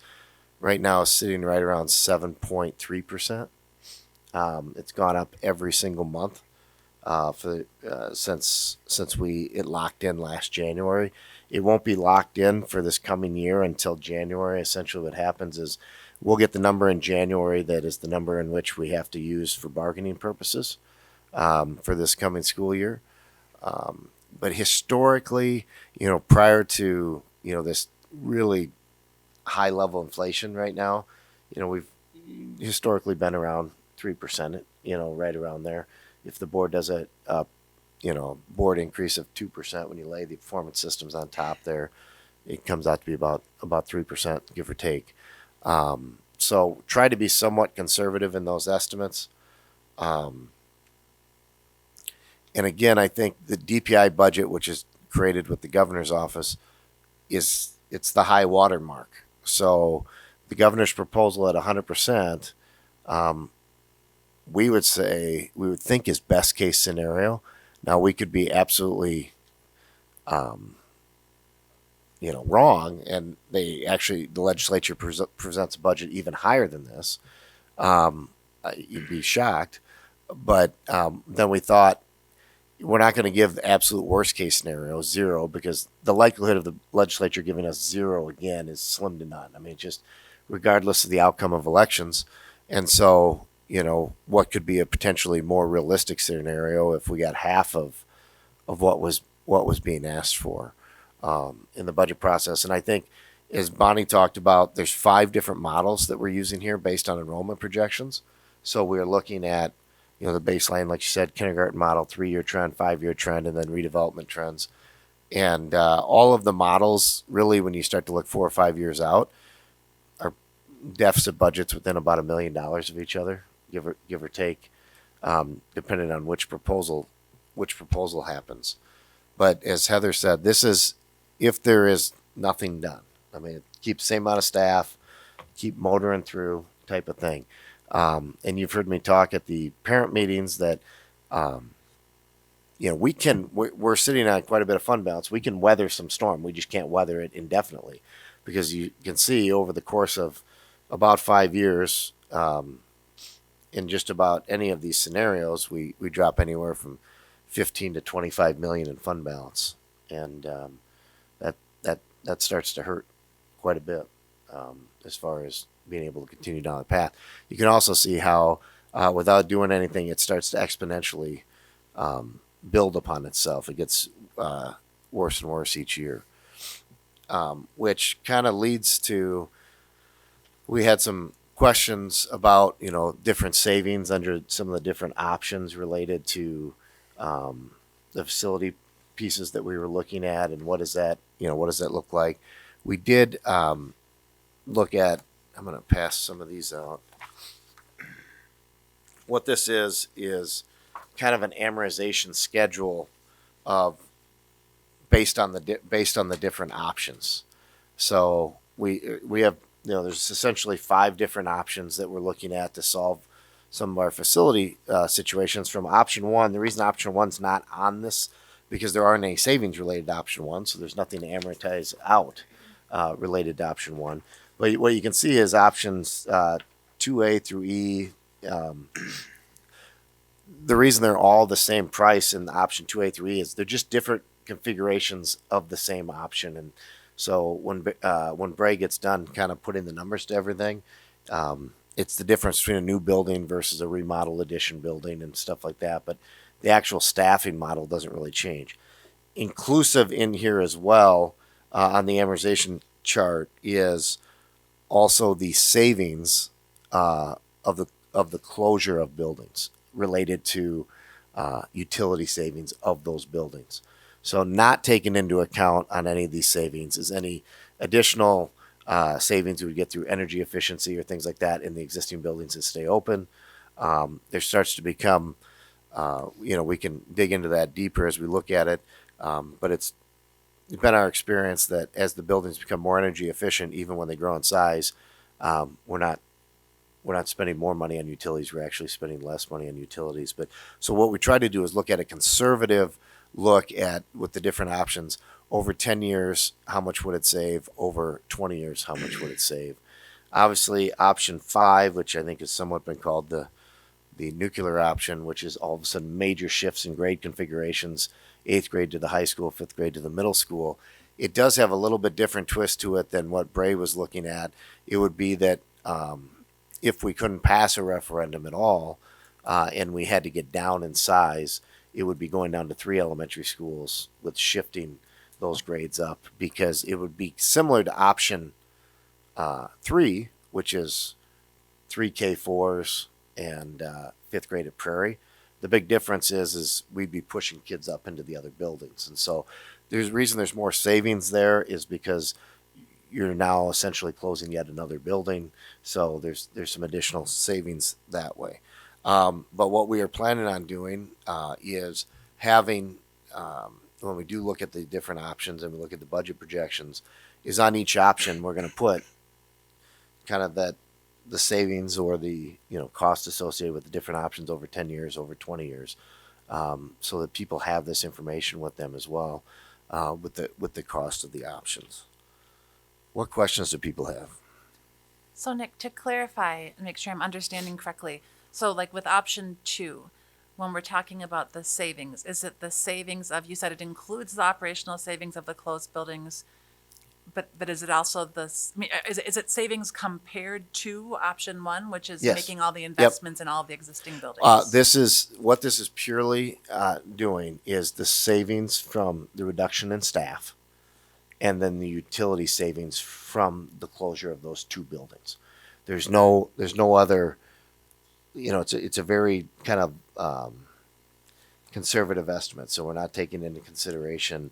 right now is sitting right around 7.3%. It's gone up every single month since it locked in last January. It won't be locked in for this coming year until January. Essentially what happens is We'll get the number in January that is the number in which we have to use for bargaining purposes for this coming school year. But historically, prior to, this really high level inflation right now, we've historically been around 3%, right around there. If the board does a board increase of 2% when you lay the performance systems on top there, it comes out to be about 3%, give or take. So try to be somewhat conservative in those estimates. And again, I think the DPI budget, which is created with the governor's office, it's the high water mark. So the governor's proposal at 100%, we would think is best case scenario. Now we could be absolutely, wrong, and the legislature presents a budget even higher than this. You'd be shocked. But then we thought, we're not going to give the absolute worst case scenario, 0, because the likelihood of the legislature giving us 0 again is slim to none. I mean, just regardless of the outcome of elections. And so, what could be a potentially more realistic scenario if we got half of what was being asked for in the budget process. And I think, as Bonnie talked about, there's 5 different models that we're using here based on enrollment projections. So we're looking at the baseline, like you said, kindergarten model, 3-year trend, 5-year trend, and then redevelopment trends. And all of the models, really, when you start to look 4 or 5 years out, are deficit budgets within about $1 million of each other, give or take, depending on which proposal happens. But as Heather said, this is if there is nothing done. I mean, keep the same amount of staff, keep motoring through type of thing. And you've heard me talk at the parent meetings that, we're sitting on quite a bit of fund balance. We can weather some storm. We just can't weather it indefinitely, because you can see over the course of about 5 years, in just about any of these scenarios, we drop anywhere from 15 to 25 million in fund balance. And, that starts to hurt quite a bit, as far as being able to continue down the path. You can also see how, without doing anything, it starts to exponentially build upon itself. It gets worse and worse each year, which kind of leads to, we had some questions about different savings under some of the different options related to the facility pieces that we were looking at, and what does that look like. We did look at, I'm going to pass some of these out. What this is kind of an amortization schedule based on the different options. So we have, there's essentially 5 different options that we're looking at to solve some of our facility situations. From option 1, the reason option 1's not on this, because there aren't any savings related to option 1, so there's nothing to amortize out related to option 1. But what you can see is options 2A through E. The reason they're all the same price in option 2A through E is they're just different configurations of the same option. And so when Bray gets done kind of putting the numbers to everything, it's the difference between a new building versus a remodel addition building and stuff like that. But the actual staffing model doesn't really change. Inclusive in here as well on the amortization chart is also the savings of the closure of buildings related to utility savings of those buildings. So not taken into account on any of these savings is any additional savings we would get through energy efficiency or things like that in the existing buildings that stay open. There starts to become, we can dig into that deeper as we look at it, but it's been our experience that as the buildings become more energy efficient, even when they grow in size, we're not spending more money on utilities. We're actually spending less money on utilities. But so what we try to do is look at a conservative look at, with the different options, over 10 years, how much would it save? Over 20 years, how much would it save? Obviously, option 5, which I think has somewhat been called the nuclear option, which is all of a sudden major shifts in grade configurations, 8th grade to the high school, 5th grade to the middle school. It does have a little bit different twist to it than what Bray was looking at. It would be that if we couldn't pass a referendum at all, and we had to get down in size, it would be going down to 3 elementary schools with shifting those grades up, because it would be similar to option 3, which is 3 K4s and 5th grade at Prairie. The big difference is we'd be pushing kids up into the other buildings. And so there's reason there's more savings there is because you're now essentially closing yet another building. So there's some additional savings that way. But what we are planning on doing is having, when we do look at the different options and we look at the budget projections, is on each option we're going to put kind of the savings or the cost associated with the different options over 10 years, over 20 years, so that people have this information with them as well, with the cost of the options. What questions do people have? So Nick, to clarify and make sure I'm understanding correctly, so like with option 2, when we're talking about the savings, is it the savings of, you said it includes the operational savings of the closed buildings, but is it also is it savings compared to option 1, which is Yes. making all the investments in all of the existing buildings? This is purely doing is the savings from the reduction in staff, and then the utility savings from the closure of those 2 buildings. There's no other. It's a very kind of conservative estimate, so we're not taking into consideration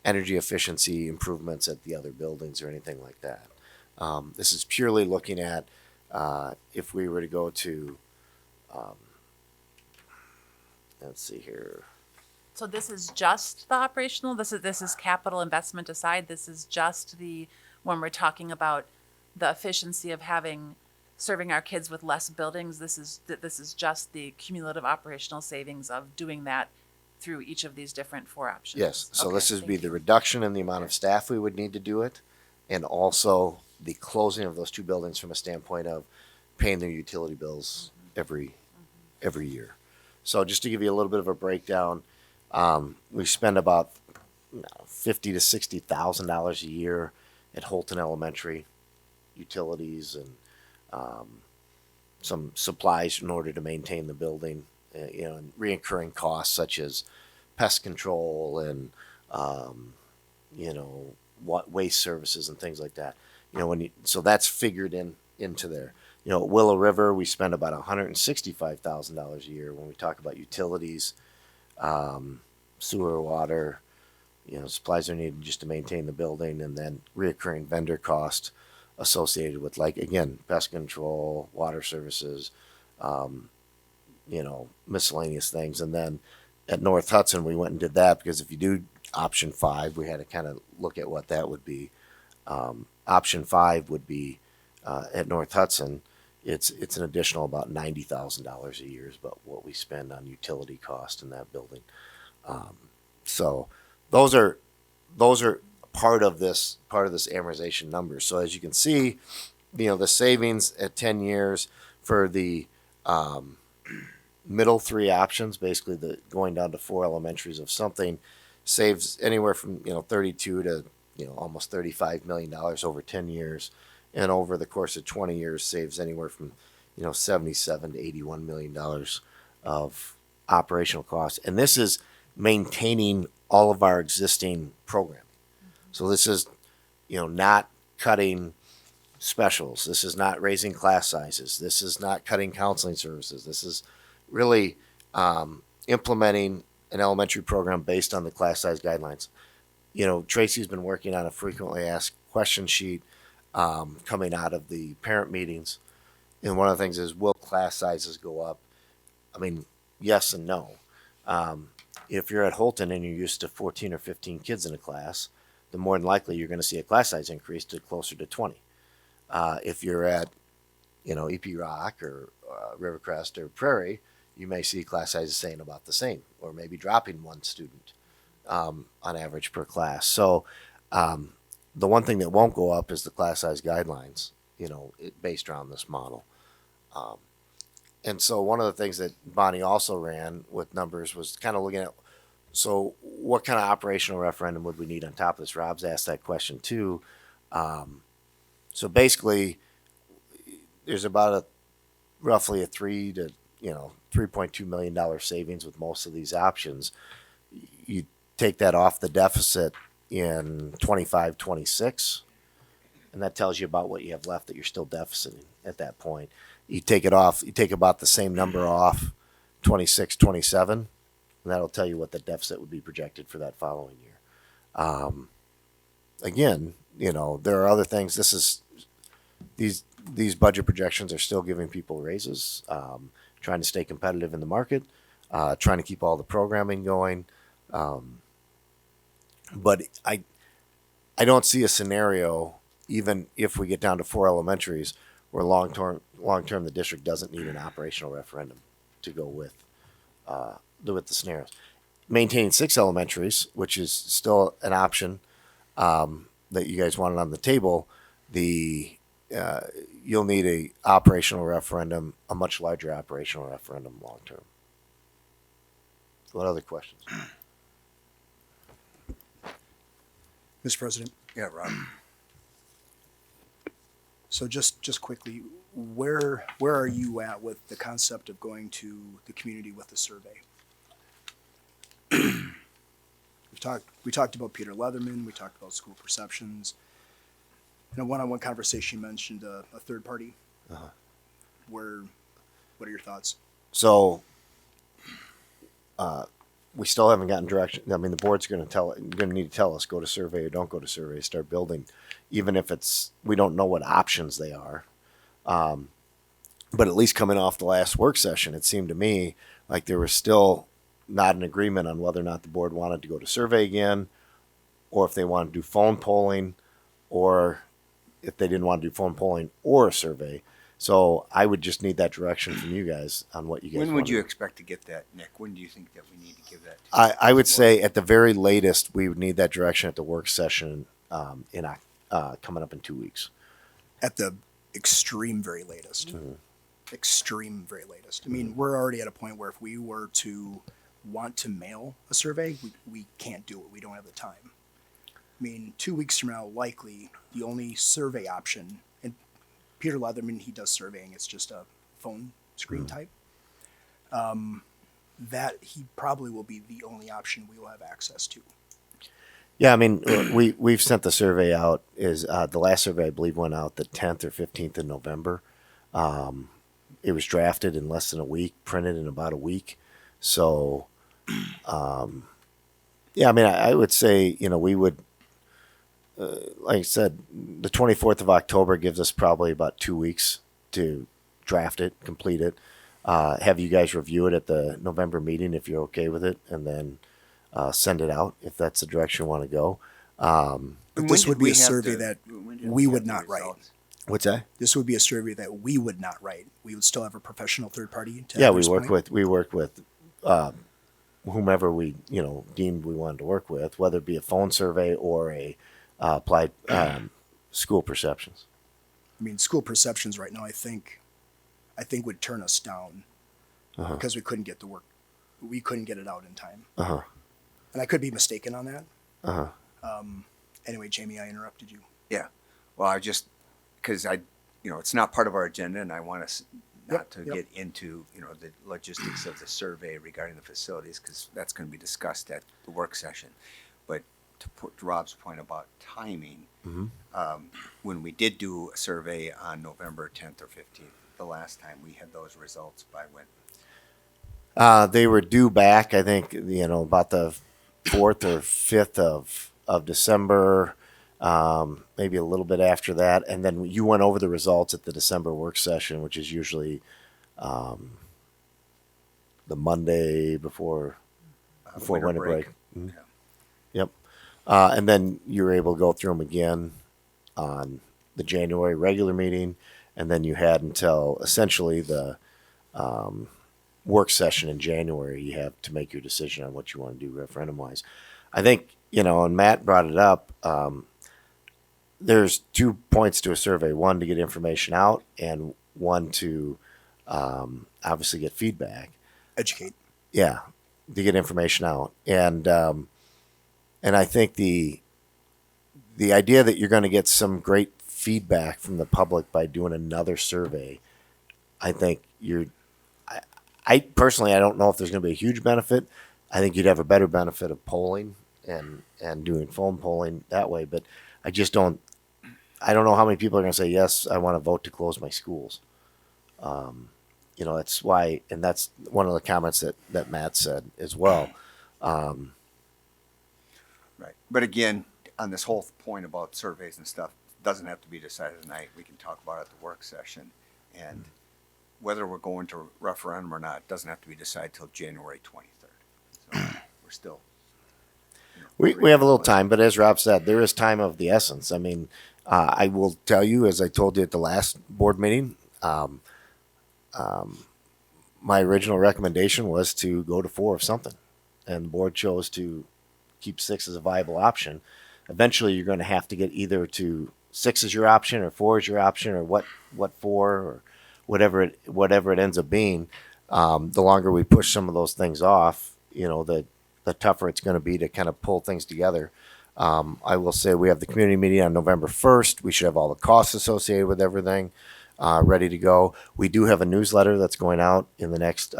energy efficiency improvements at the other buildings or anything like that. This is purely looking at if we were to go to, let's see here. So this is just the operational. This is capital investment aside. This is just when we're talking about the efficiency of serving our kids with less buildings. This is just the cumulative operational savings of doing that through each of these different 4 options. Yes. So Okay, this would thank be you. the reduction in the amount of staff we would need to do it, and also the closing of those 2 buildings from a standpoint of paying their utility bills every year. So just to give you a little bit of a breakdown, we spend about $50,000 to $60,000 a year at Holton Elementary, utilities and some supplies in order to maintain the building, and reoccurring costs such as pest control and waste services and things like that. So that's figured into there. At Willow River, we spend about $165,000 a year when we talk about utilities, sewer, water, supplies are needed just to maintain the building, and then reoccurring vendor costs associated with, like, again, pest control, water services, miscellaneous things. And then at North Hudson, we went and did that because if you do option 5, we had to kind of look at what that would be. Option 5 would be at North Hudson. It's an additional about $90,000 a year is about what we spend on utility cost in that building. So those are part of this amortization number. So as you can see, the savings at 10 years for the middle 3 options, basically the going down to 4 elementaries of something, saves anywhere from 32 to almost $35 million over 10 years, and over the course of 20 years saves anywhere from 77 to $81 million of operational costs. And this is maintaining all of our existing programming. So this is not cutting specials. This is not raising class sizes. This is not cutting counseling services. This is really implementing an elementary program based on the class size guidelines. Tracy's been working on a frequently asked question sheet coming out of the parent meetings. And one of the things is, will class sizes go up? I mean, yes and no. If you're at Holton and you're used to 14 or 15 kids in a class, then more than likely you're going to see a class size increase to closer to 20. If you're at, EP Rock or Rivercrest or Prairie, you may see class sizes staying about the same, or maybe dropping 1 student on average per class. So the one thing that won't go up is the class size guidelines, based around this model. And so one of the things that Bonnie also ran with numbers was kind of looking at, so what kind of operational referendum would we need on top of this? Rob's asked that question too. So basically, there's about a roughly a $3.2 million savings with most of these options. You take that off the deficit in 25, 26, and that tells you about what you have left that you're still deficiting at that point. You take it off, you take about the same number off 26, 27, and that'll tell you what the deficit would be projected for that following year. Again, there are other things. These budget projections are still giving people raises, trying to stay competitive in the market, trying to keep all the programming going. But I don't see a scenario, even if we get down to 4 elementaries, where long term the district doesn't need an operational referendum to go with the scenarios. Maintaining 6 elementaries, which is still an option that you guys wanted on the table, you'll need a operational referendum, a much larger operational referendum long term. What other questions? Mr. President? Yeah, Rob. So just quickly, where are you at with the concept of going to the community with the survey? We talked about Peter Leatherman, we talked about school perceptions. In a one-on-one conversation, you mentioned a third party. What are your thoughts? So, we still haven't gotten direction. I mean, the board's going to need to tell us, go to survey or don't go to survey, start building, even if we don't know what options they are. But at least coming off the last work session, it seemed to me like there was still not an agreement on whether or not the board wanted to go to survey again, or if they wanted to do phone polling, or if they didn't want to do phone polling or a survey. So I would just need that direction from you guys on what you guys want. When would you expect to get that, Nick? When do you think that we need to give that to I would say at the very latest, we would need that direction at the work session coming up in 2 weeks. At the extreme very latest. Mm-hmm. Extreme very latest. I mean, we're already at a point where if we were to want to mail a survey, we can't do it. We don't have the time. I mean, 2 weeks from now, likely the only survey option, and Peter Leatherman, he does surveying, it's just a phone screen type. That he probably will be the only option we will have access to. Yeah, I mean, we've sent the survey out. The last survey, I believe, went out the 10th or 15th of November. It was drafted in less than a week, printed in about a week. So, yeah, I mean, I would say, we would, like I said, the 24th of October gives us probably about 2 weeks to draft it, complete it, have you guys review it at the November meeting if you're okay with it, and then send it out if that's the direction you want to go. But this would be a survey that we would not write. What's that? This would be a survey that we would not write. We would still have a professional third party. We work with whomever we deemed we wanted to work with, whether it be a phone survey or a applied school perceptions. I mean, school perceptions right now, I think would turn us down because we couldn't get the work. We couldn't get it out in time. And I could be mistaken on that. Anyway, Jamie, I interrupted you. Yeah. Well, because it's not part of our agenda, and I want us not to get into, the logistics of the survey regarding the facilities, because that's going to be discussed at the work session. But to put Rob's point about timing, when we did do a survey on November 10th or 15th, the last time we had those results by when? They were due back, I think, about the 4th or 5th of December, maybe a little bit after that. And then you went over the results at the December work session, which is usually the Monday before winter break. Yeah. Yep. And then you were able to go through them again on the January regular meeting. And then you had until essentially the work session in January, you have to make your decision on what you want to do referendum-wise. I think, and Matt brought it up, there's 2 points to a survey. One, to get information out, and one to obviously get feedback. Educate. Yeah, to get information out. And I think the idea that you're going to get some great feedback from the public by doing another survey, I think I personally, I don't know if there's going to be a huge benefit. I think you'd have a better benefit of polling and doing phone polling that way. But I just don't. I don't know how many people are going to say yes. I want to vote to close my schools. That's why, and that's one of the comments that Matt said as well. Right. But again, on this whole point about surveys and stuff, it doesn't have to be decided tonight. We can talk about it at the work session. And whether we're going to referendum or not doesn't have to be decided till January 23rd. So we're still. We have a little time, but as Rob said, there is time of the essence. I mean, I will tell you, as I told you at the last board meeting, my original recommendation was to go to 4 of something, and the board chose to keep 6 as a viable option. Eventually, you're going to have to get either to 6 is your option, or 4 is your option, or what 4, or whatever it ends up being. The longer we push some of those things off, the tougher it's going to be to kind of pull things together. I will say we have the community meeting on November 1st. We should have all the costs associated with everything ready to go. We do have a newsletter that's going out in the next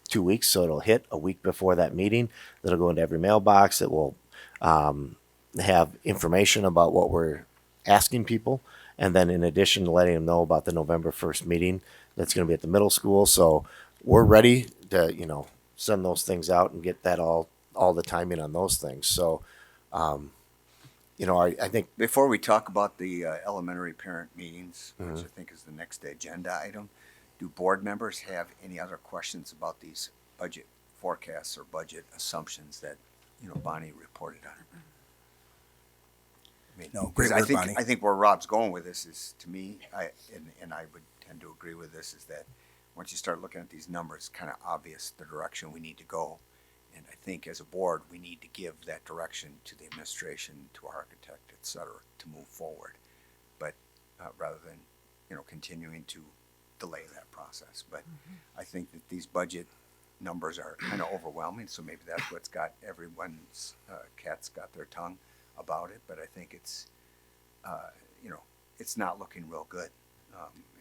2 weeks, so it'll hit a week before that meeting. That'll go into every mailbox. It will have information about what we're asking people, and then in addition to letting them know about the November 1st meeting that's going to be at the middle school. So we're ready to send those things out and get that all the timing on those things. So I think before we talk about the elementary parent meetings, which I think is the next agenda item, do board members have any other questions about these budget forecasts or budget assumptions that Bonnie reported on? No, great work, Bonnie. I think where Rob's going with this is, to me, and I would tend to agree with this, is that once you start looking at these numbers, it's kind of obvious the direction we need to go. And I think as a board, we need to give that direction to the administration, to our architect, et cetera, to move forward. But rather than, continuing to delay that process. But I think that these budget numbers are kind of overwhelming. So maybe that's what's got everyone's cat's got their tongue about it. But I think it's, it's not looking real good.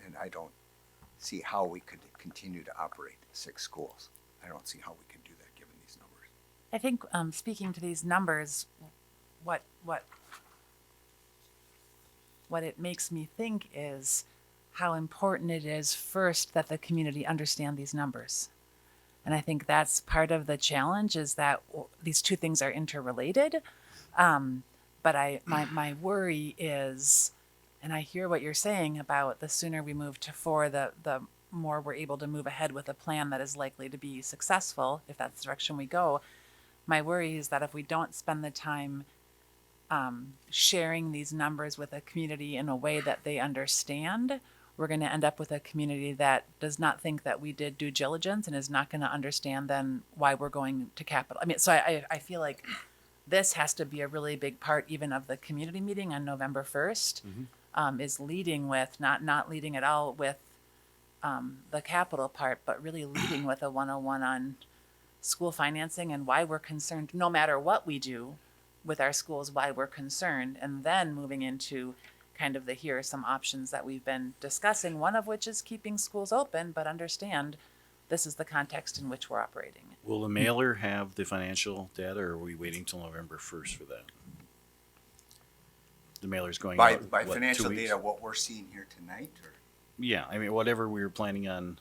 And I don't see how we could continue to operate 6 schools. I don't see how we can do that given these numbers. I think speaking to these numbers, what it makes me think is how important it is first that the community understand these numbers. And I think that's part of the challenge, is that these two things are interrelated. But my worry is, and I hear what you're saying about the sooner we move to 4, the more we're able to move ahead with a plan that is likely to be successful, if that's the direction we go. My worry is that if we don't spend the time sharing these numbers with a community in a way that they understand, we're going to end up with a community that does not think that we did due diligence and is not going to understand then why we're going to capital. I mean, so I feel like this has to be a really big part even of the community meeting on November 1st, is leading with, not leading at all with the capital part, but really leading with a 101 on school financing and why we're concerned, no matter what we do with our schools, why we're concerned, and then moving into kind of here are some options that we've been discussing, one of which is keeping schools open, but understand this is the context in which we're operating. Will the mailer have the financial data, or are we waiting till November 1st for that? The mailer's going out, By what, financial 2 weeks? data, what we're seeing here tonight? Or? Yeah, I mean, whatever we were planning on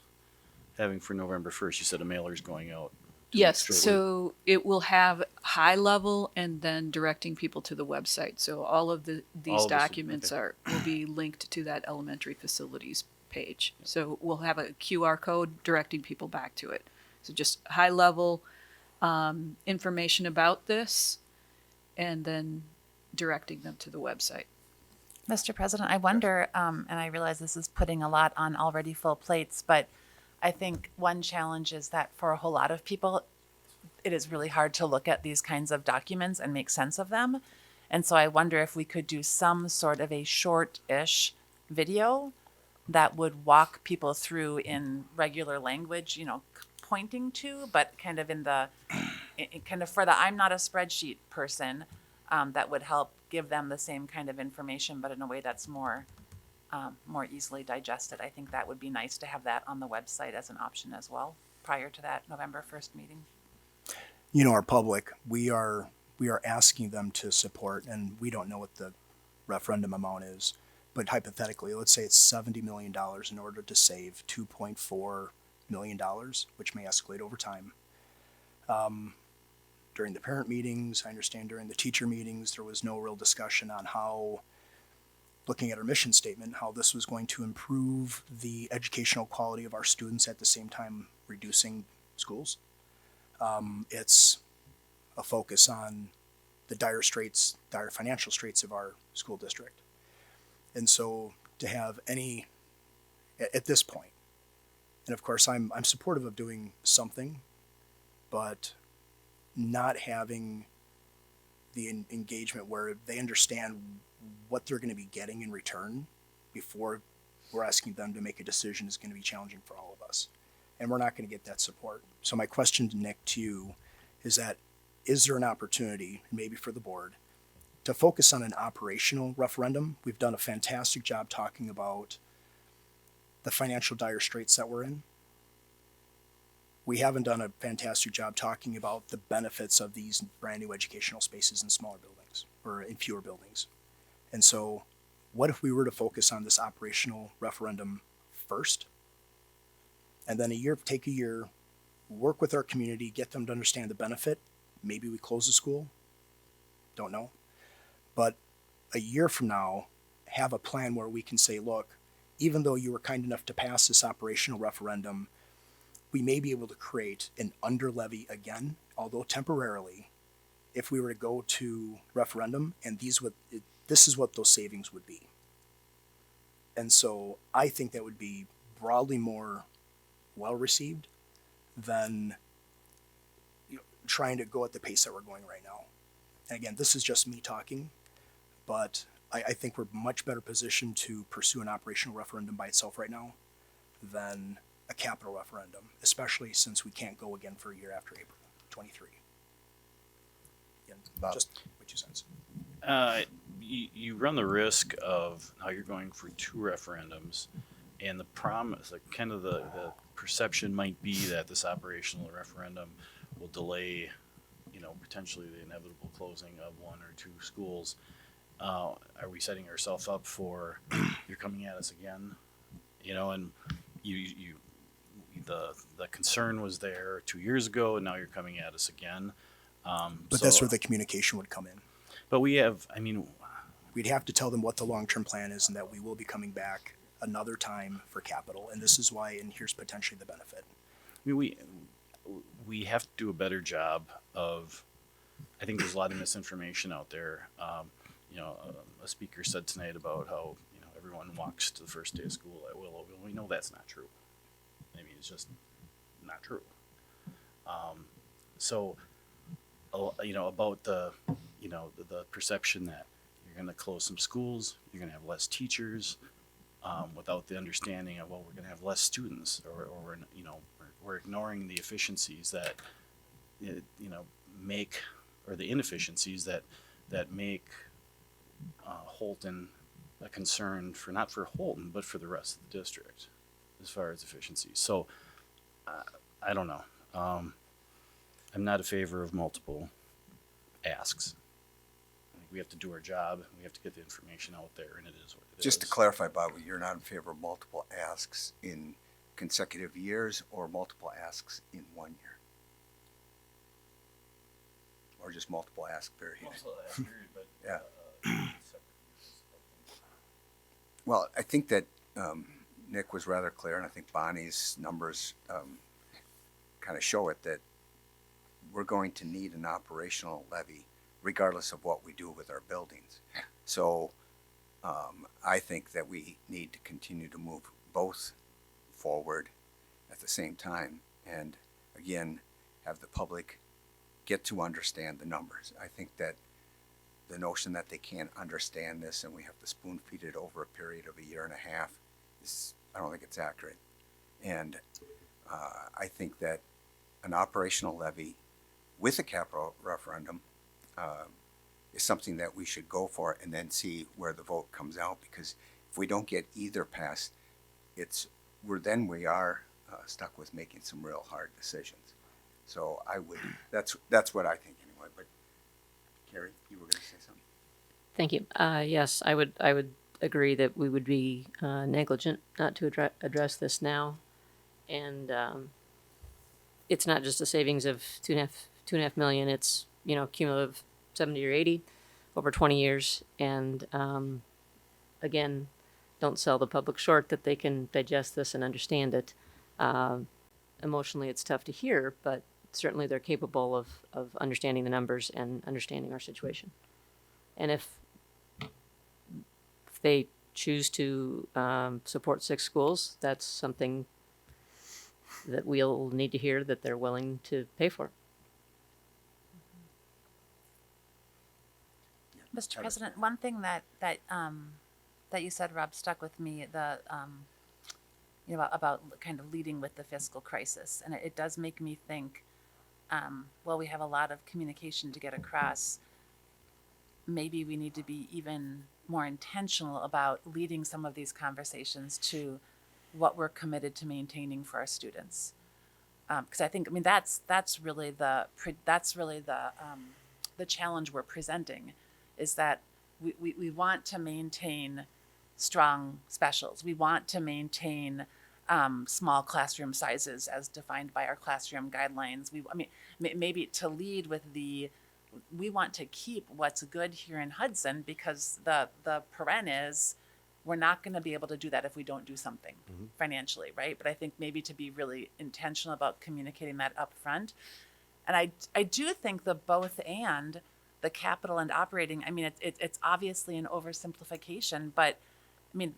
having for November 1st, you said a mailer's going out. 2 Yes, weeks shortly. so it will have high level and then directing people to the website. So all of these All of this, documents okay. will be linked to that elementary facilities page. So we'll have a QR code directing people back to it. So just high level information about this, and then directing them to the website. Mr. President, I wonder, and I realize this is putting a lot on already full plates, but I think one challenge is that for a whole lot of people, it is really hard to look at these kinds of documents and make sense of them. And so I wonder if we could do some sort of a short-ish video that would walk people through in regular language, pointing to, but kind of for the I'm not a spreadsheet person, that would help give them the same kind of information, but in a way that's more easily digested. I think that would be nice to have that on the website as an option as well prior to that November 1st meeting. You know, our public, we are asking them to support, and we don't know what the referendum amount is, but hypothetically, let's say it's $70 million in order to save $2.4 million, which may escalate over time. During the parent meetings, I understand during the teacher meetings, there was no real discussion on how, looking at our mission statement, how this was going to improve the educational quality of our students at the same time reducing schools. It's a focus on the dire financial straits of our school district. And so to have any, at this point, and of course I'm supportive of doing something, but not having the engagement where they understand what they're going to be getting in return before we're asking them to make a decision is going to be challenging for all of us. And we're not going to get that support. So my question to Nick, to you, is that is there an opportunity, maybe for the board, to focus on an operational referendum? We've done a fantastic job talking about the financial dire straits that we're in. We haven't done a fantastic job talking about the benefits of these brand new educational spaces in smaller buildings or in fewer buildings. And so what if we were to focus on this operational referendum first? And then take a year, work with our community, get them to understand the benefit. Maybe we close the school. Don't know. But a year from now, have a plan where we can say, look, even though you were kind enough to pass this operational referendum, we may be able to create an under levy again, although temporarily, if we were to go to referendum, and this is what those savings would be. And so I think that would be broadly more well received than trying to go at the pace that we're going right now. And again, this is just me talking, but I think we're much better positioned to pursue an operational referendum by itself right now than a capital referendum, especially since we can't go again for a year after April 23. Again, just what you sense. You run the risk of how you're going for two referendums, and the promise, like kind of the perception might be that this operational referendum will delay, potentially the inevitable closing of one or two schools. Are we setting ourselves up for you're coming at us again? And the concern was there 2 years ago, and now you're coming at us again. But that's where the communication would come in. But we'd have to tell them what the long-term plan is and that we will be coming back another time for capital. And this is why, and here's potentially the benefit. We have to do a better job of, I think there's a lot of misinformation out there. A speaker said tonight about how, everyone walks to the first day of school at Willow. We know that's not true. It's just not true. About the perception that you're going to close some schools, you're going to have less teachers, without the understanding of, we're going to have less students, or we're ignoring the efficiencies that, make, or the inefficiencies that make Holton a concern not for Holton, but for the rest of the district as far as efficiency. So I don't know. I'm not in favor of multiple asks. I think we have to do our job. We have to get the information out there, and it is what it is. Just to clarify, Bob, you're not in favor of multiple asks in consecutive years or multiple asks in 1 year? Or just multiple asks, period? Multiple asks, period, but yeah. separate years. Well, I think that Nick was rather clear, and I think Bonnie's numbers kind of show it, that we're going to need an operational levy regardless of what we do with our buildings. So I think that we need to continue to move both forward at the same time, and again, have the public get to understand the numbers. I think that the notion that they can't understand this and we have to spoon feed it over a period of a year and a half I don't think it's accurate. And I think that an operational levy with a capital referendum is something that we should go for and then see where the vote comes out, because if we don't get either passed, we are stuck with making some real hard decisions. So that's what I think anyway. But Carrie, you were going to say something. Thank you. Yes, I would agree that we would be negligent not to address this now, and it's not just a savings of two and a half million. It's cumulative 70 or 80 over 20 years, and again, don't sell the public short that they can digest this and understand it. Emotionally, it's tough to hear, but certainly they're capable of understanding the numbers and understanding our situation. And if they choose to support 6 schools, that's something that we'll need to hear that they're willing to pay for. Mr. President, one thing that you said, Rob, stuck with me. About kind of leading with the fiscal crisis, and it does make me think. We have a lot of communication to get across. Maybe we need to be even more intentional about leading some of these conversations to what we're committed to maintaining for our students. Because I think, that's really the challenge we're presenting, is that we want to maintain strong specials. We want to maintain small classroom sizes as defined by our classroom guidelines. Maybe to lead with we want to keep what's good here in Hudson, because the paren is we're not going to be able to do that if we don't do something financially, right? But I think maybe to be really intentional about communicating that up front. And I do think the both and, the capital and operating, it's obviously an oversimplification, but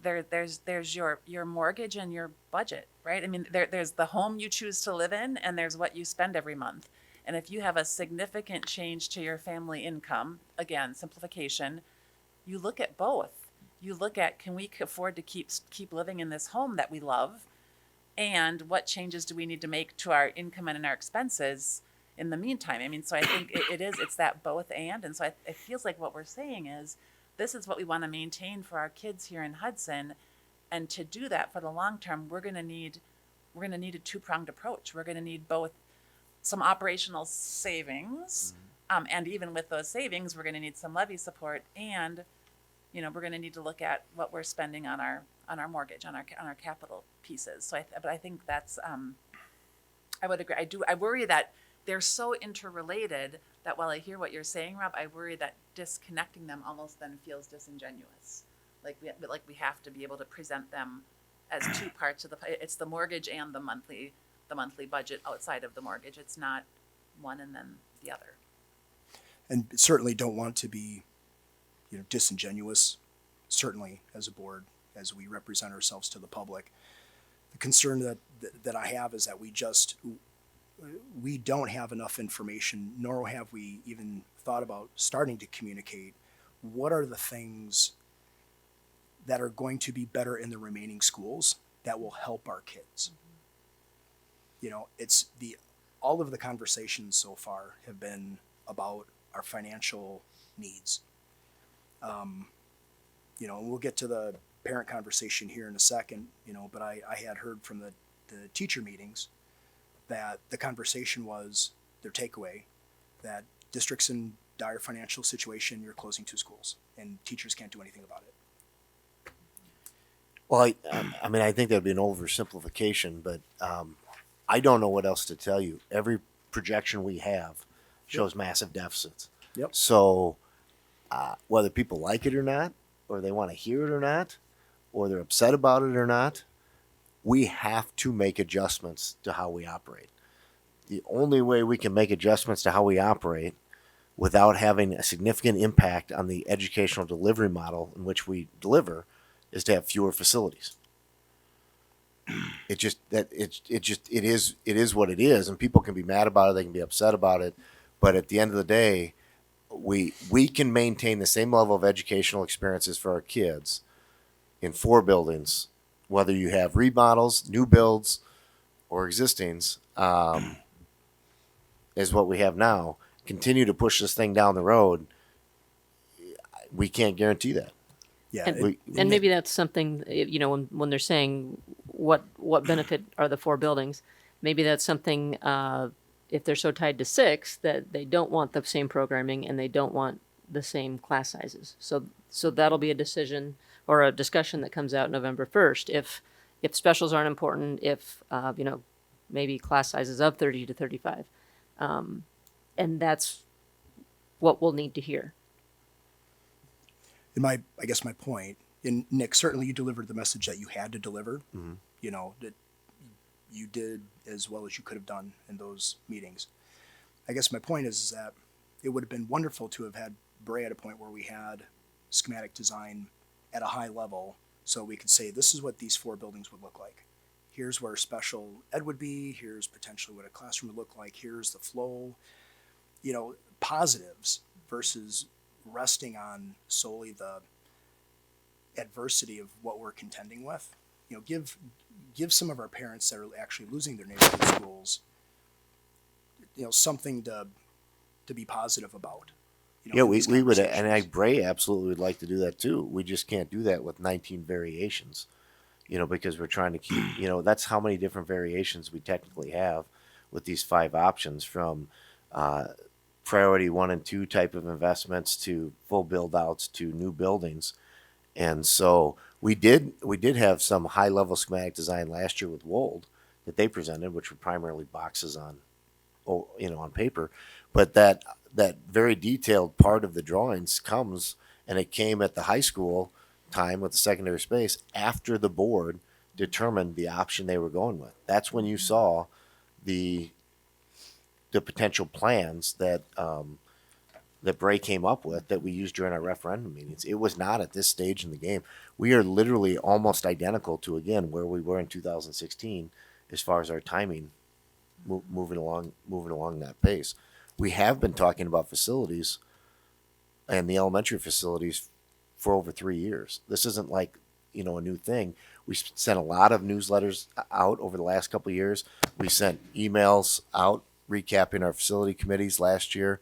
there's your mortgage and your budget, right? There's the home you choose to live in, and there's what you spend every month. And if you have a significant change to your family income, again, simplification, you look at both. You look at, can we afford to keep living in this home that we love? And what changes do we need to make to our income and our expenses in the meantime? So I think it's that both and so it feels like what we're saying is, this is what we want to maintain for our kids here in Hudson, and to do that for the long term, we're going to need a two-pronged approach. We're going to need both some operational savings, and even with those savings, we're going to need some levy support, and we're going to need to look at what we're spending on our mortgage, on our capital pieces. But I think that's I would agree. I worry that they're so interrelated that while I hear what you're saying, Rob, I worry that disconnecting them almost then feels disingenuous. Like we have to be able to present them as two parts of it's the mortgage and the monthly budget outside of the mortgage. It's not one and then the other. And certainly don't want to be, disingenuous, certainly as a board, as we represent ourselves to the public. The concern that I have is that we don't have enough information, nor have we even thought about starting to communicate what are the things that are going to be better in the remaining schools that will help our kids. It's all of the conversations so far have been about our financial needs. We'll get to the parent conversation here in a second, but I had heard from the teacher meetings that the conversation was their takeaway, that districts in dire financial situation, you're closing 2 schools and teachers can't do anything about it. Well, I think that'd be an oversimplification, but I don't know what else to tell you. Every projection we have shows massive deficits. Yep. So whether people like it or not, or they want to hear it or not, or they're upset about it or not, we have to make adjustments to how we operate. The only way we can make adjustments to how we operate without having a significant impact on the educational delivery model in which we deliver is to have fewer facilities. It is what it is, and people can be mad about it, they can be upset about it, but at the end of the day, we can maintain the same level of educational experiences for our kids in 4 buildings, whether you have remodels, new builds, or existings, is what we have now. Continue to push this thing down the road, we can't guarantee that. Yeah, And maybe that's something, when they're saying what benefit are the 4 buildings, maybe that's something, if they're so tied to 6 that they don't want the same programming and they don't want the same class sizes. So that'll be a decision or a discussion that comes out November 1st. If specials aren't important, if, maybe class sizes of 30 to 35. And that's what we'll need to hear. I guess my point, and Nick, certainly you delivered the message that you had to deliver. That you did as well as you could have done in those meetings. I guess my point is that it would have been wonderful to have had Bray at a point where we had schematic design at a high level, so we could say, this is what these 4 buildings would look like. Here's where special ed would be. Here's potentially what a classroom would look like. Here's the flow. Positives versus resting on solely the adversity of what we're contending with. Give some of our parents that are actually losing their neighborhood schools, something to be positive about. Yeah, we would, and Bray absolutely would like to do that too. We just can't do that with 19 variations, because we're trying to keep, that's how many different variations we technically have with these 5 options, from priority 1 and 2 type of investments to full build outs to new buildings. And so we did have some high level schematic design last year with Wold that they presented, which were primarily boxes on paper, but that very detailed part of the drawings comes, and it came at the high school time with the secondary space after the board determined the option they were going with. That's when you saw the potential plans that Bray came up with that we used during our referendum meetings. It was not at this stage in the game. We are literally almost identical to, again, where we were in 2016 as far as our timing moving along that pace. We have been talking about facilities and the elementary facilities for over 3 years. This isn't like, a new thing. We sent a lot of newsletters out over the last couple of years. We sent emails out recapping our facility committees last year.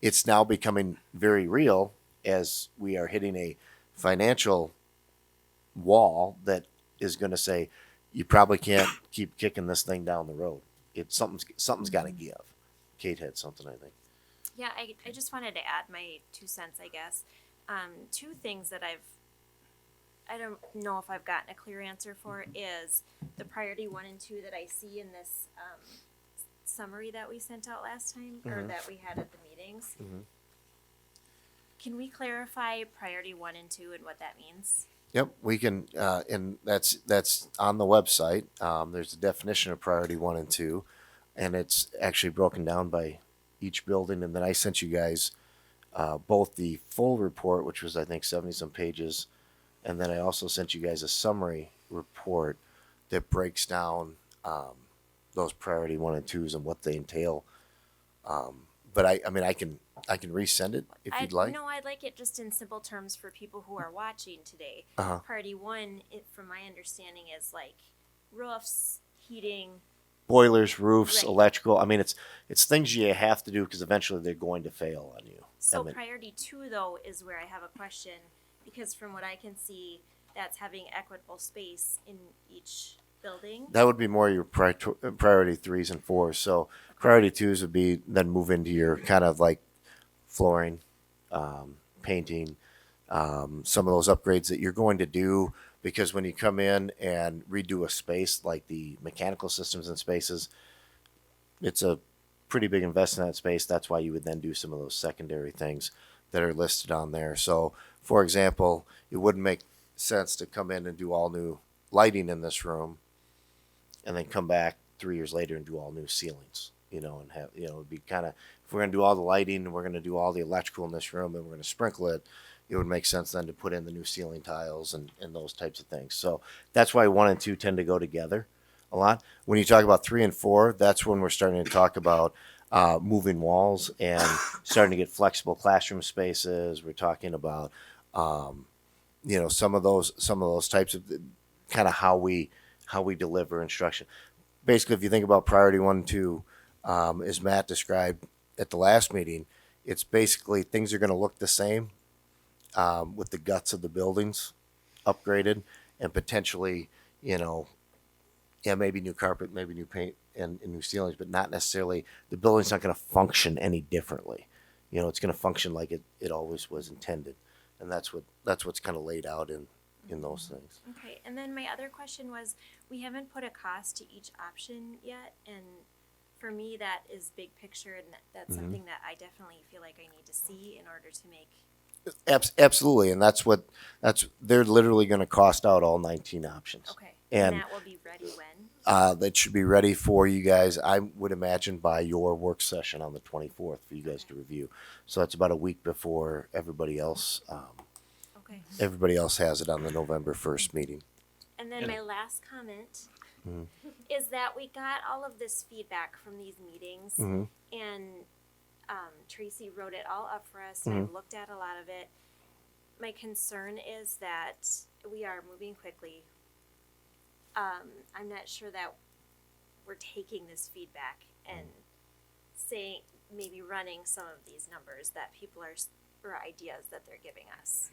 It's now becoming very real as we are hitting a financial wall that is going to say, you probably can't keep kicking this thing down the road. Something's got to give. Kate had something, I think. Yeah, I just wanted to add my 2 cents, I guess. 2 things that I don't know if I've gotten a clear answer for is the priority 1 and 2 that I see in this summary that we sent out last time, or that we had at the meetings. Can we clarify priority 1 and 2 and what that means? Yep, we can, and that's on the website. There's a definition of priority 1 and 2, and it's actually broken down by each building. And then I sent you guys both the full report, which was I think 70 some pages, and then I also sent you guys a summary report that breaks down those priority 1 and 2s and what they entail. But I can resend it if you'd like. No, I'd like it just in simple terms for people who are watching today. Priority 1, from my understanding, is like roofs, heating, boilers, roofs, right. Electrical. It's things you have to do because eventually they're going to fail on you. So priority 2, though, is where I have a question, because from what I can see, that's having equitable space in each building. That would be more your priority 3s and 4s. So priority 2s would be then move into your kind of like flooring, painting, some of those upgrades that you're going to do, because when you come in and redo a space like the mechanical systems and spaces, it's a pretty big investment in that space. That's why you would then do some of those secondary things that are listed on there. So, for example, it wouldn't make sense to come in and do all new lighting in this room and then come back 3 years later and do all new ceilings, and have, it'd be kind of, if we're going to do all the lighting and we're going to do all the electrical in this room and we're going to sprinkle it, it would make sense then to put in the new ceiling tiles and those types of things. So that's why 1 and 2 tend to go together a lot. When you talk about 3 and 4, that's when we're starting to talk about moving walls and starting to get flexible classroom spaces. We're talking about, some of those types of kind of how we deliver instruction. Basically, if you think about priority 1 and 2, as Matt described at the last meeting, it's basically things are going to look the same, with the guts of the buildings upgraded and potentially, maybe new carpet, maybe new paint and new ceilings, but not necessarily, the building's not going to function any differently. It's going to function like it always was intended. And that's what's kind of laid out in those things. Okay, and then my other question was, we haven't put a cost to each option yet, and for me, that is big picture, and that's something that I definitely feel like I need to see in order to make. Absolutely, and they're literally going to cost out all 19 options. Okay, and that will be ready when? That should be ready for you guys, I would imagine, by your work session on the 24th for you guys to review. So that's about a week before everybody else. Everybody else has it on the November 1st meeting. And then my last comment is that we got all of this feedback from these meetings, and Tracy wrote it all up for us, and I've looked at a lot of it. My concern is that we are moving quickly. I'm not sure that we're taking this feedback and saying, maybe running some of these numbers that people are, or ideas that they're giving us.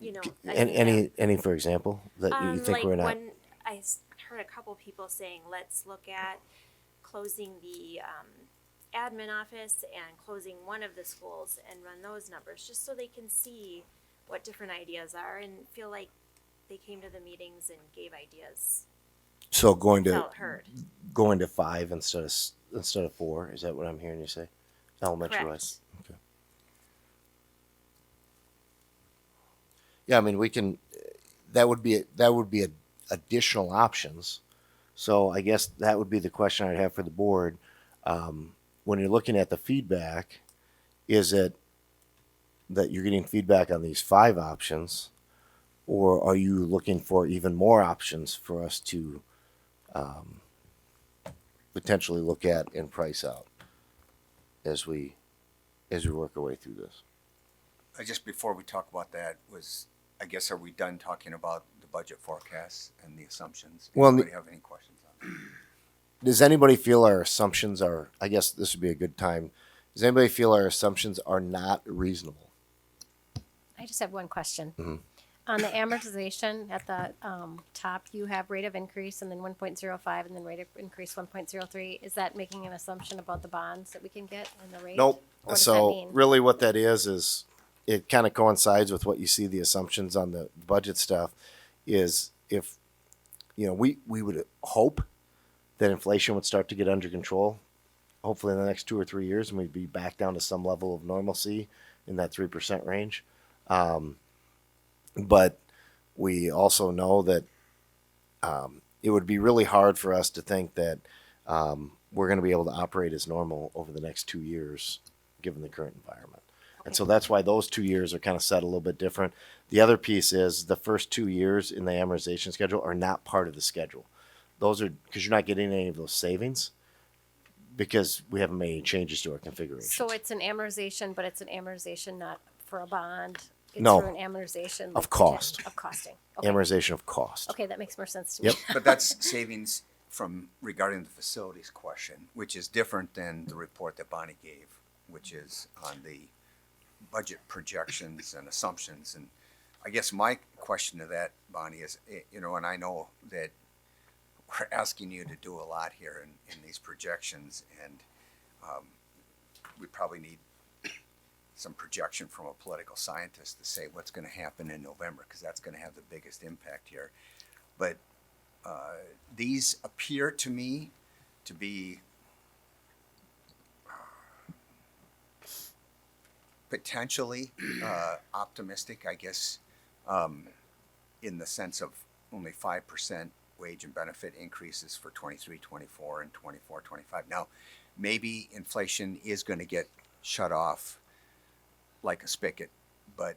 Any for example that you think like we're not? When I heard a couple people saying, let's look at closing the admin office and closing one of the schools and run those numbers, just so they can see what different ideas are and feel like they came to the meetings and gave ideas. So going felt heard. to 5 instead of 4. Is that what I'm hearing you say? Elementary wise. Okay. Yeah, I mean, we can. That would be additional options. So I guess that would be the question I'd have for the board. When you're looking at the feedback, is it that you're getting feedback on these 5 options, or are you looking for even more options for us to potentially look at and price out as we work our way through this? Just before we talk about that, I guess, are we done talking about the budget forecasts and the assumptions? Well, Anybody have any questions on that? Does anybody feel our assumptions are, I guess this would be a good time, does anybody feel our assumptions are not reasonable? I just have one question. On the amortization at the top, you have rate of increase and then 1.05 and then rate of increase 1.03. Is that making an assumption about the bonds that we can get and the rate? Nope. What does that So mean? really what that is it kind of coincides with what you see the assumptions on the budget stuff is if, we would hope that inflation would start to get under control, hopefully in the next 2 or 3 years, and we'd be back down to some level of normalcy in that 3% range. But we also know that it would be really hard for us to think that we're going to be able to operate as normal over the next 2 years, given the current environment. And so that's why those 2 years are kind of set a little bit different. The other piece is the first 2 years in the amortization schedule are not part of the schedule. Those are because you're not getting any of those savings because we haven't made any changes to our configuration. So it's an amortization, but it's an amortization not for a bond. It's No. for an amortization Of cost. Of costing. Okay. Amortization of cost. Okay, that makes more sense to me. But that's savings from regarding the facilities question, which is different than the report that Bonnie gave, which is on the budget projections and assumptions. And I guess my question to that, Bonnie, is, and I know that we're asking you to do a lot here in these projections, and we probably need some projection from a political scientist to say what's going to happen in November, because that's going to have the biggest impact here. But these appear to me to be potentially optimistic, I guess, in the sense of only 5% wage and benefit increases for 23, 24, and 24, 25. Now, maybe inflation is going to get shut off like a spigot, but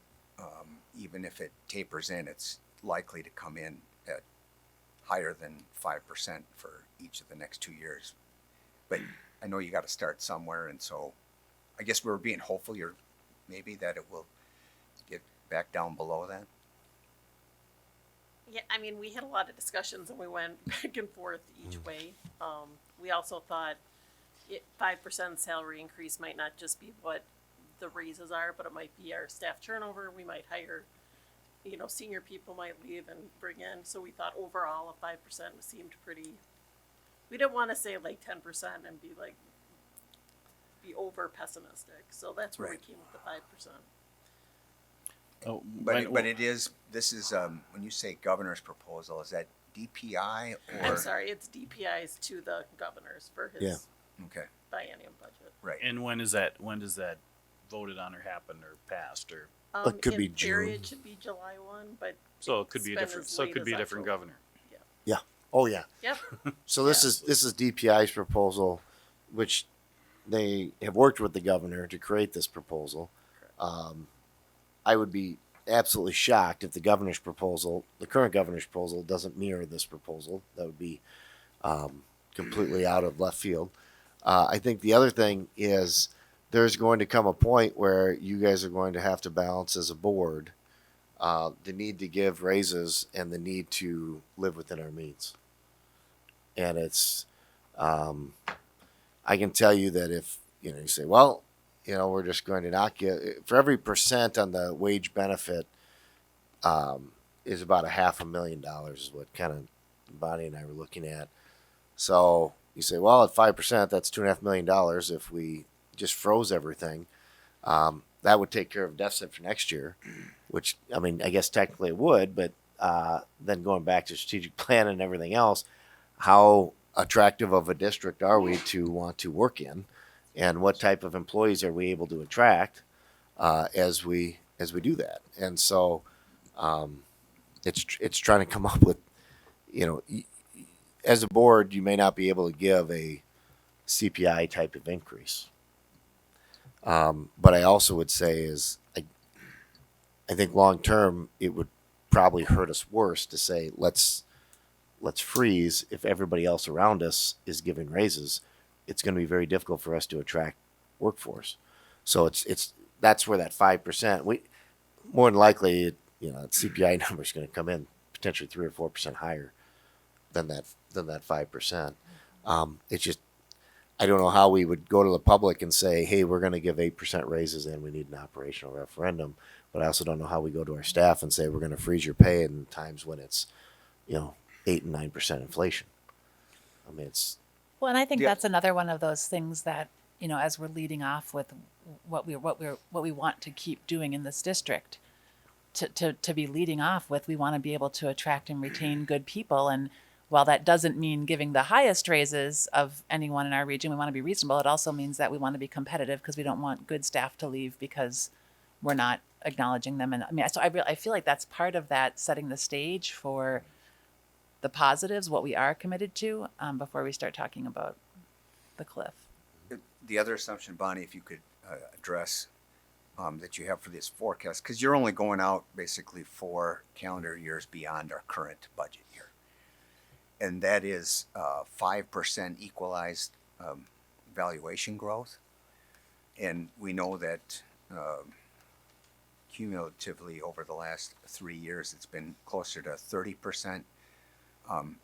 even if it tapers in, it's likely to come in at higher than 5% for each of the next 2 years. But I know you got to start somewhere, and so I guess we're being hopeful maybe that it will get back down below that. Yeah, I mean, we had a lot of discussions and we went back and forth each way. We also thought 5% salary increase might not just be what the raises are, but it might be our staff turnover. We might hire, senior people might leave and bring in. So we thought overall a 5% seemed pretty. We didn't want to say like 10% and be over pessimistic. So that's where we came with the 5%. Oh, But this is, when you say governor's proposal, is that DPI or? I'm sorry, it's DPI's to the governor's for his Okay. biennium budget. Right. And when does that voted on or happened or passed or? It could be In theory, June. it should be July 1, but So it could be a been different. as So it late could be a as different October. governor. Yeah. Oh yeah. Yep. So this is DPI's proposal, which they have worked with the governor to create this proposal. I would be absolutely shocked if the current governor's proposal, doesn't mirror this proposal. That would be completely out of left field. I think the other thing is there's going to come a point where you guys are going to have to balance as a board the need to give raises and the need to live within our means. And it's, I can tell you that if, you say, well, we're just going to not give, for every percent on the wage benefit is about $500,000 is what kind of Bonnie and I were looking at. So you say, well, at 5%, that's $2.5 million. If we just froze everything, that would take care of deficit for next year, which, I guess technically it would, but then going back to strategic plan and everything else, how attractive of a district are we to want to work in, and what type of employees are we able to attract as we do that? And so it's trying to come up with, as a board, you may not be able to give a CPI type of increase. But I also would say is I think long term it would probably hurt us worse to say let's freeze if everybody else around us is giving raises. It's going to be very difficult for us to attract workforce. So that's where that 5%, more than likely, that CPI number is going to come in potentially 3 or 4% higher than that 5%. It's just, I don't know how we would go to the public and say, hey, we're going to give 8% raises and we need an operational referendum. But I also don't know how we go to our staff and say we're going to freeze your pay in times when it's, 8 and 9% inflation. It's. Well, and I think that's another one of those things that, as we're leading off with what we want to keep doing in this district, to be leading off with, we want to be able to attract and retain good people. And while that doesn't mean giving the highest raises of anyone in our region, we want to be reasonable. It also means that we want to be competitive because we don't want good staff to leave because we're not acknowledging them. And so I feel like that's part of that, setting the stage for the positives, what we are committed to, before we start talking about the cliff. The other assumption, Bonnie, if you could address that you have for this forecast, because you're only going out basically 4 calendar years beyond our current budget year. And that is 5% equalized valuation growth. And we know that cumulatively over the last 3 years, it's been closer to 30%.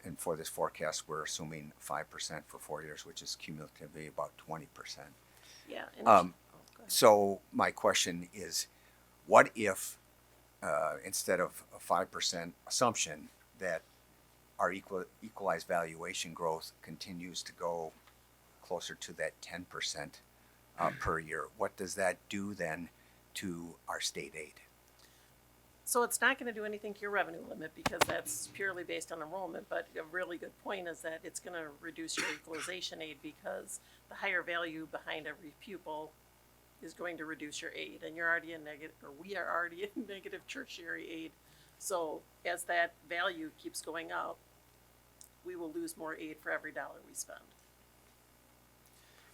And for this forecast, we're assuming 5% for 4 years, which is cumulatively about 20%. Yeah. So my question is, what if instead of a 5% assumption that our equalized valuation growth continues to go closer to that 10% per year? What does that do then to our state aid? So it's not going to do anything to your revenue limit because that's purely based on enrollment. But a really good point is that it's going to reduce your equalization aid because the higher value behind every pupil is going to reduce your aid. And you're already in negative, or we are already in negative tertiary aid. So as that value keeps going up, we will lose more aid for every dollar we spend.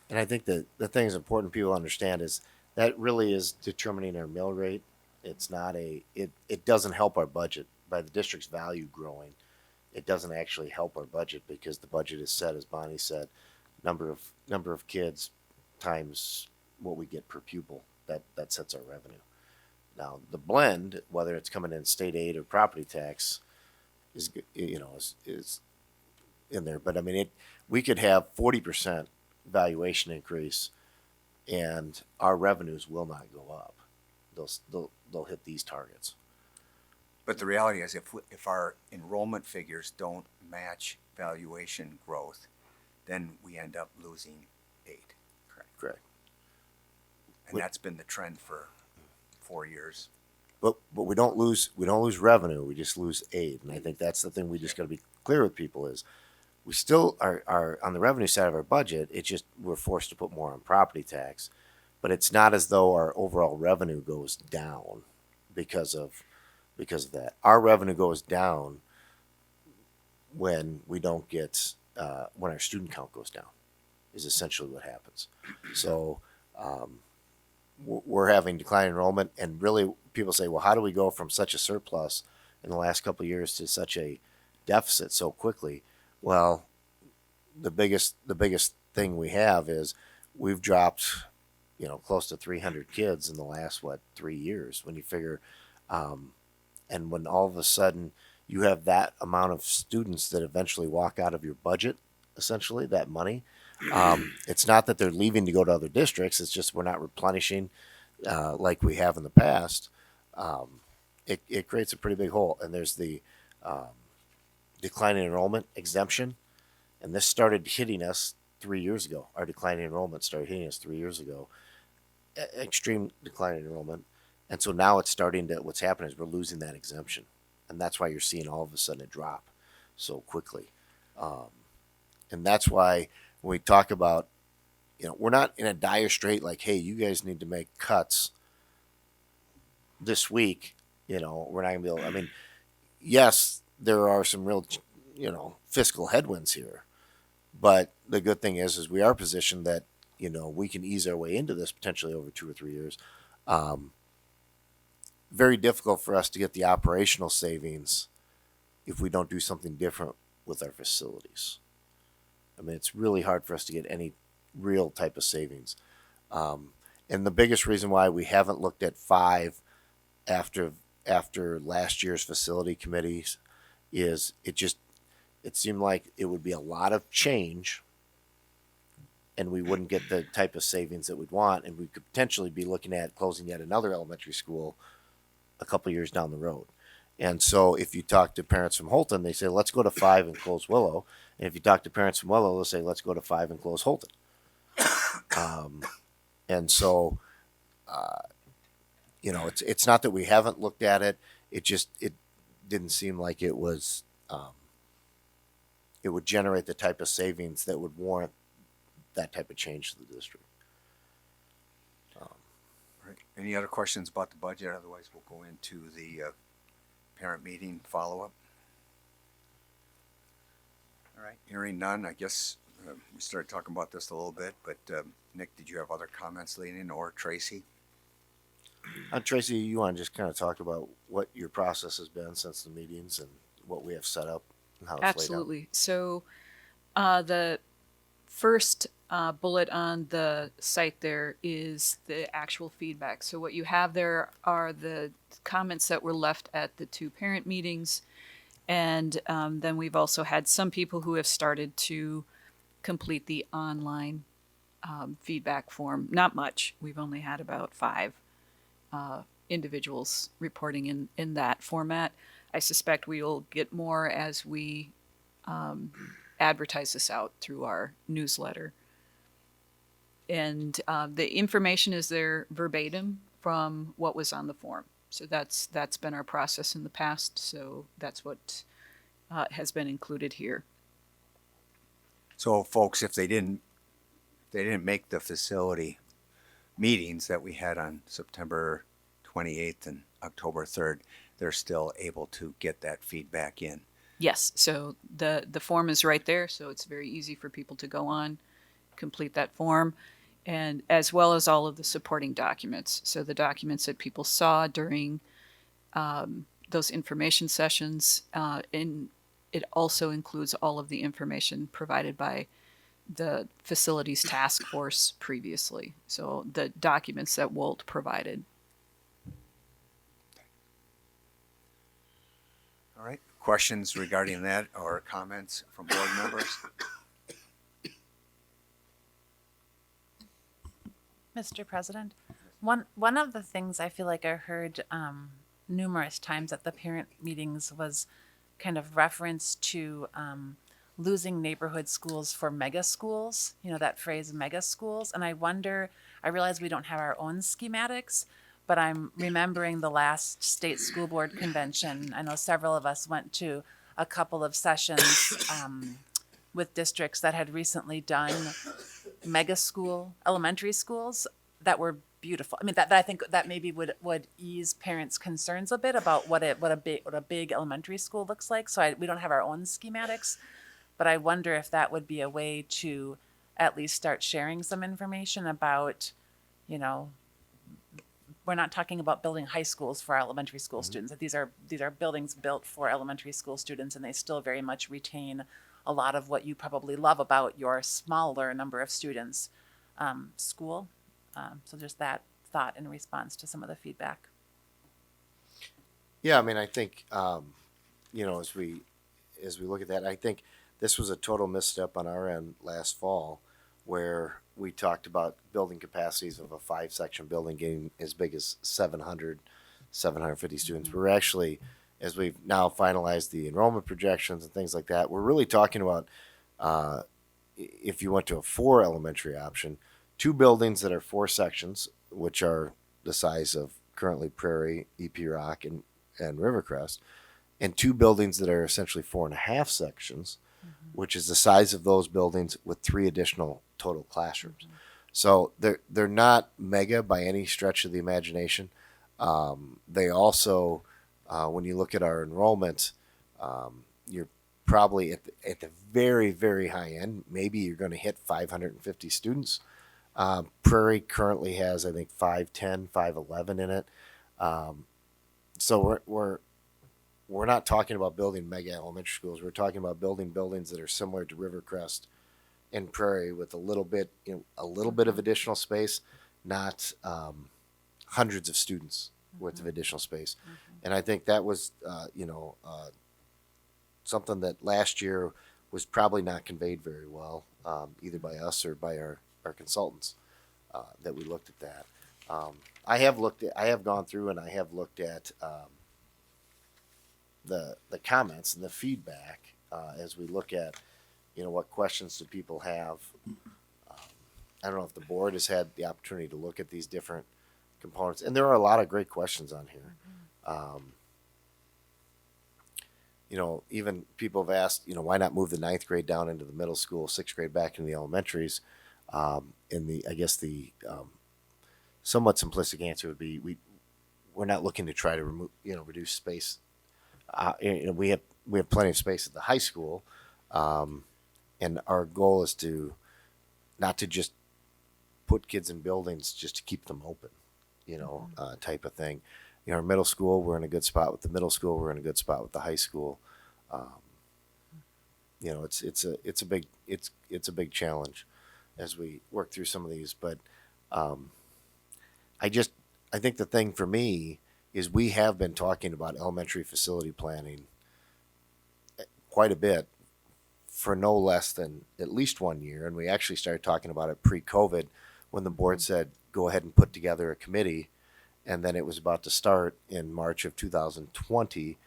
And I think the thing is important people understand is that really is determining our mill rate. It's not it doesn't help our budget by the district's value growing. It doesn't actually help our budget because the budget is set, as Bonnie said, number of kids times what we get per pupil. That sets our revenue. Now the blend, whether it's coming in state aid or property tax, is in there. But we could have 40% valuation increase and our revenues will not go up. They'll hit these targets. But the reality is, if our enrollment figures don't match valuation growth, then we end up losing aid. Correct. And that's been the trend for 4 years. But we don't lose revenue. We just lose aid, and I think that's the thing we just got to be clear with people is we still are on the revenue side of our budget. It's just we're forced to put more on property tax, but it's not as though our overall revenue goes down because of that. Our revenue goes down when we don't get when our student count goes down, is essentially what happens. So we're having decline enrollment, and really people say, well, how do we go from such a surplus in the last couple of years to such a deficit so quickly? Well, the biggest thing we have is we've dropped, close to 300 kids in the last 3 years. When you figure, and when all of a sudden you have that amount of students that eventually walk out of your budget, essentially that money, it's not that they're leaving to go to other districts. It's just we're not replenishing like we have in the past. It creates a pretty big hole, and there's the declining enrollment exemption, and this started hitting us 3 years ago. Our declining enrollment started hitting us 3 years ago. Extreme declining enrollment, and so now it's starting to. What's happening is we're losing that exemption, and that's why you're seeing all of a sudden a drop so quickly, and that's why when we talk about, we're not in a dire strait like, hey, you guys need to make cuts this week. We're not gonna be able. I mean, yes, there are some real, fiscal headwinds here, but the good thing is we are positioned that, we can ease our way into this potentially over 2 or 3 years. Very difficult for us to get the operational savings if we don't do something different with our facilities. I mean, it's really hard for us to get any real type of savings. And the biggest reason why we haven't looked at 5 after last year's facility committees is it seemed like it would be a lot of change, and we wouldn't get the type of savings that we'd want, and we could potentially be looking at closing yet another elementary school a couple years down the road. And so if you talk to parents from Holton, they say, let's go to 5 and close Willow. And if you talk to parents from Willow, they'll say, let's go to 5 and close Holton. And so, it's not that we haven't looked at it. It didn't seem like it was, it would generate the type of savings that would warrant that type of change to the district. Right. Any other questions about the budget? Otherwise, we'll go into the parent meeting follow-up. All right. Hearing none, I guess we started talking about this a little bit, but Nick, did you have other comments leading in, or Tracy? Tracy, you want to just kind of talk about what your process has been since the meetings and what we have set up and how it's Absolutely. laid out? So the first bullet on the site there is the actual feedback. So what you have there are the comments that were left at the 2 parent meetings. And then we've also had some people who have started to complete the online feedback form. Not much. We've only had about 5 individuals reporting in that format. I suspect we will get more as we advertise this out through our newsletter. And the information is there verbatim from what was on the form. So that's been our process in the past. So that's what has been included here. So, folks, if they didn't make the facility meetings that we had on September 28th and October 3rd, they're still able to get that feedback in. Yes. So the form is right there. So it's very easy for people to go on, complete that form, and as well as all of the supporting documents. So the documents that people saw during those information sessions, and it also includes all of the information provided by the facilities task force previously. So the documents that Walt provided. All right. Questions regarding that or comments from board members? Mr. President, one of the things I feel like I heard numerous times at the parent meetings was kind of reference to losing neighborhood schools for mega schools. You know, that phrase mega schools. And I wonder, I realize we don't have our own schematics, but I'm remembering the last state school board convention. I know several of us went to a couple of sessions with districts that had recently done mega school elementary schools that were beautiful. I mean, that I think that maybe would ease parents' concerns a bit about what a big elementary school looks like. So we don't have our own schematics, but I wonder if that would be a way to at least start sharing some information about, you know, we're not talking about building high schools for our elementary school students. That these are buildings built for elementary school students, and they still very much retain a lot of what you probably love about your smaller number of students school. So just that thought in response to some of the feedback. Yeah, I mean, I think you know, as we look at that, I think this was a total misstep on our end last fall, where we talked about building capacities of a 5-section building getting as big as 750 students. We're actually, as we've now finalized the enrollment projections and things like that, we're really talking about if you went to a 4 elementary option, 2 buildings that are 4 sections, which are the size of currently Prairie, EP Rock, and Rivercrest, and 2 buildings that are essentially 4.5 sections, which is the size of those buildings with 3 additional total classrooms. So they're not mega by any stretch of the imagination. They also, when you look at our enrollment, you're probably at the very, very high end. Maybe you're going to hit 550 students. Prairie currently has, I think, 510, 511 in it. So we're not talking about building mega elementary schools. We're talking about building buildings that are similar to Rivercrest and Prairie with a little bit of additional space, not hundreds of students worth of additional space. And I think that was, something that last year was probably not conveyed very well, either by us or by our consultants that we looked at that. I have gone through and I have looked at the comments and the feedback as we look at, what questions do people have. I don't know if the board has had the opportunity to look at these different components, and there are a lot of great questions on here. Even people have asked, why not move the 9th grade down into the middle school, 6th grade back into the elementaries? The somewhat simplistic answer would be we're not looking to try to reduce space. We have plenty of space at the high school, and our goal is not to just put kids in buildings just to keep them open, type of thing. Our middle school, we're in a good spot with the middle school. We're in a good spot with the high school. It's a big challenge as we work through some of these. But I think the thing for me is we have been talking about elementary facility planning quite a bit for no less than at least 1 year, and we actually started talking about it pre-COVID when the board said go ahead and put together a committee. And then it was about to start in March of 2020,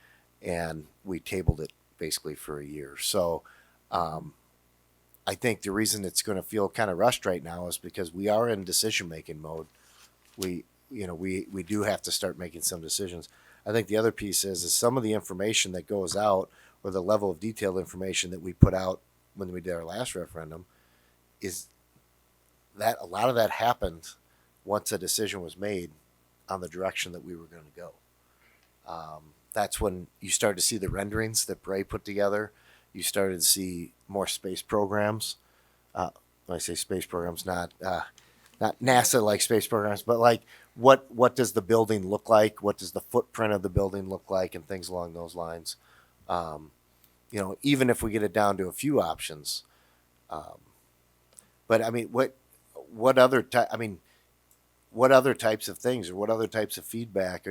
and we tabled it basically for a year. So I think the reason it's going to feel kind of rushed right now is because we are in decision-making mode. We do have to start making some decisions. I think the other piece is some of the information that goes out, or the level of detailed information that we put out when we did our last referendum, is that a lot of that happened once a decision was made on the direction that we were going to go. That's when you started to see the renderings that Bray put together. You started to see more space programs. When I say space programs, not NASA-like space programs, but like what does the building look like? What does the footprint of the building look like? And things along those lines. Even if we get it down to a few options. But I mean, what other types of things or what other types of feedback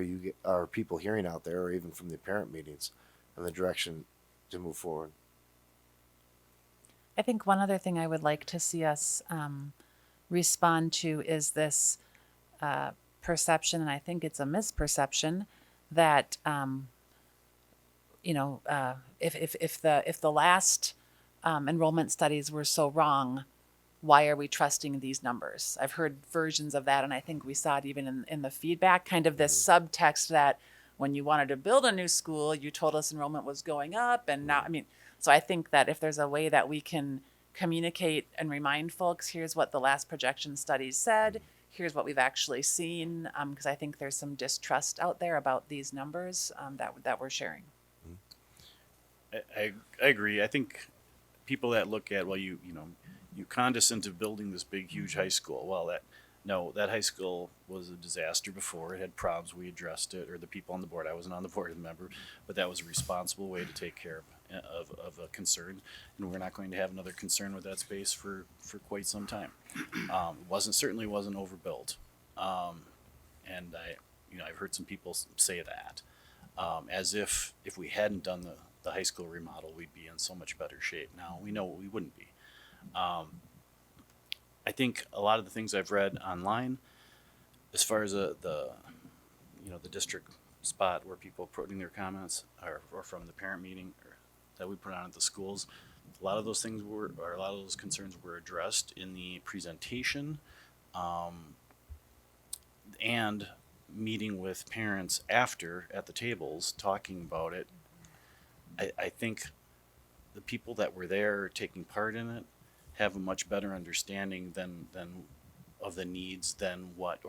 are people hearing out there, or even from the parent meetings, and the direction to move forward? I think one other thing I would like to see us respond to is this perception, and I think it's a misperception, that if the last enrollment studies were so wrong, why are we trusting these numbers? I've heard versions of that, and I think we saw it even in the feedback, kind of this subtext that when you wanted to build a new school, you told us enrollment was going up, and now, so I think that if there's a way that we can communicate and remind folks, here's what the last projection studies said, here's what we've actually seen, because I think there's some distrust out there about these numbers that we're sharing. I agree. I think people that look at, well, you condescend to building this big, huge high school. Well, that high school was a disaster before. It had problems. We addressed it, or the people on the board. I wasn't on the board as a member, but that was a responsible way to take care of a concern. And we're not going to have another concern with that space for quite some time. Certainly wasn't overbuilt. And I've heard some people say that, as if we hadn't done the high school remodel, we'd be in so much better shape. Now we know we wouldn't be. I think a lot of the things I've read online, as far as the district spot where people putting their comments, or from the parent meeting that we put on at the schools, a lot of those concerns were addressed in the presentation, and meeting with parents after at the tables talking about it. I think the people that were there taking part in it have a much better understanding than of the needs than what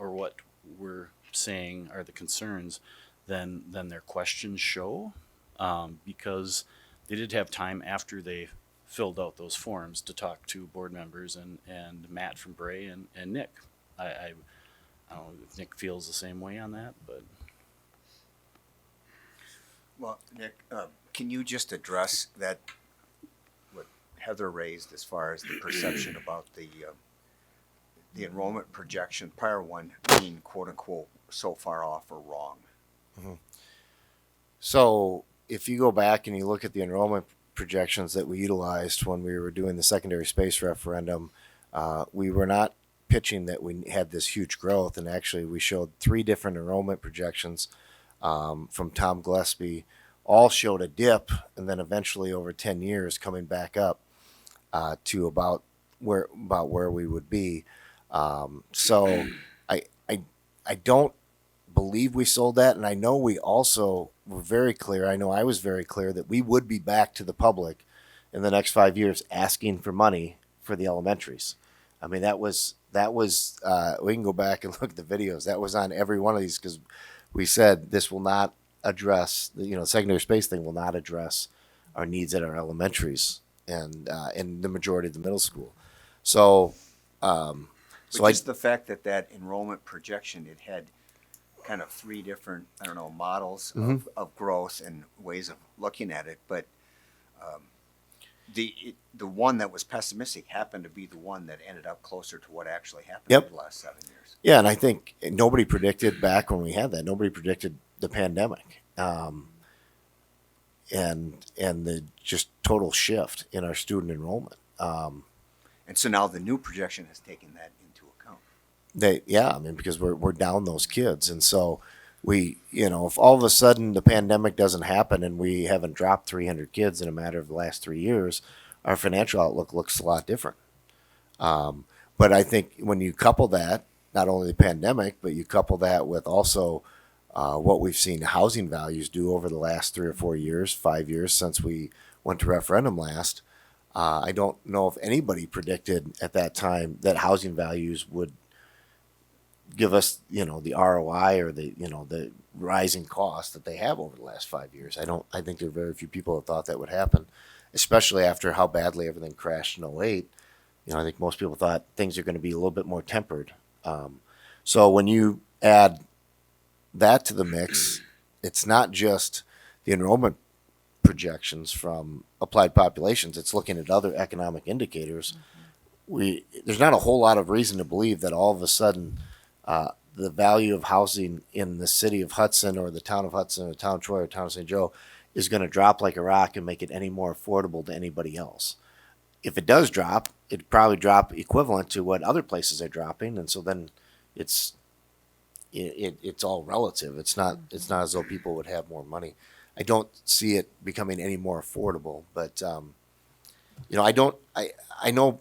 we're saying are the concerns than their questions show, because they did have time after they filled out those forms to talk to board members and Matt from Bray and Nick. I don't know if Nick feels the same way on that, but. Well, Nick, can you just address what Heather raised as far as the perception about the enrollment projection, prior one being quote unquote so far off or wrong? Mm-hmm. So if you go back and you look at the enrollment projections that we utilized when we were doing the secondary space referendum, we were not pitching that we had this huge growth, and actually we showed 3 different enrollment projections from Tom Gillespie, all showed a dip, and then eventually over 10 years coming back up to about where we would be. So I don't believe we sold that, and I know we also were very clear. I know I was very clear that we would be back to the public in the next 5 years asking for money for the elementaries. I mean, that was we can go back and look at the videos. That was on every one of these, because we said this will not address, the secondary space thing will not address our needs at our elementaries and the majority of the middle school. So, just the fact that enrollment projection, it had kind of 3 different, models of growth and ways of looking at it, but the one that was pessimistic happened to be the one that ended up closer to what actually happened in the last 7 years. Yeah, and I think nobody predicted back when we had that. Nobody predicted the pandemic, and the just total shift in our student enrollment. And so now the new projection has taken that into account. Because we're down those kids, and so we, if all of a sudden the pandemic doesn't happen and we haven't dropped 300 kids in a matter of the last 3 years, our financial outlook looks a lot different. But I think when you couple that, not only the pandemic, but you couple that with also what we've seen housing values do over the last 3 or 4 years, 5 years since we went to referendum last, I don't know if anybody predicted at that time that housing values would give us, the ROI or the rising cost that they have over the last 5 years. I think there are very few people that thought that would happen, especially after how badly everything crashed in 2008. I think most people thought things are going to be a little bit more tempered. So when you add that to the mix, it's not just the enrollment projections from applied populations, it's looking at other economic indicators. There's not a whole lot of reason to believe that all of a sudden the value of housing in the city of Hudson or the town of Hudson or the town of Troy or town of St. Joe is going to drop like a rock and make it any more affordable to anybody else. If it does drop, it'd probably drop equivalent to what other places are dropping, and so then it's it's all relative. It's not as though people would have more money. I don't see it becoming any more affordable, but I know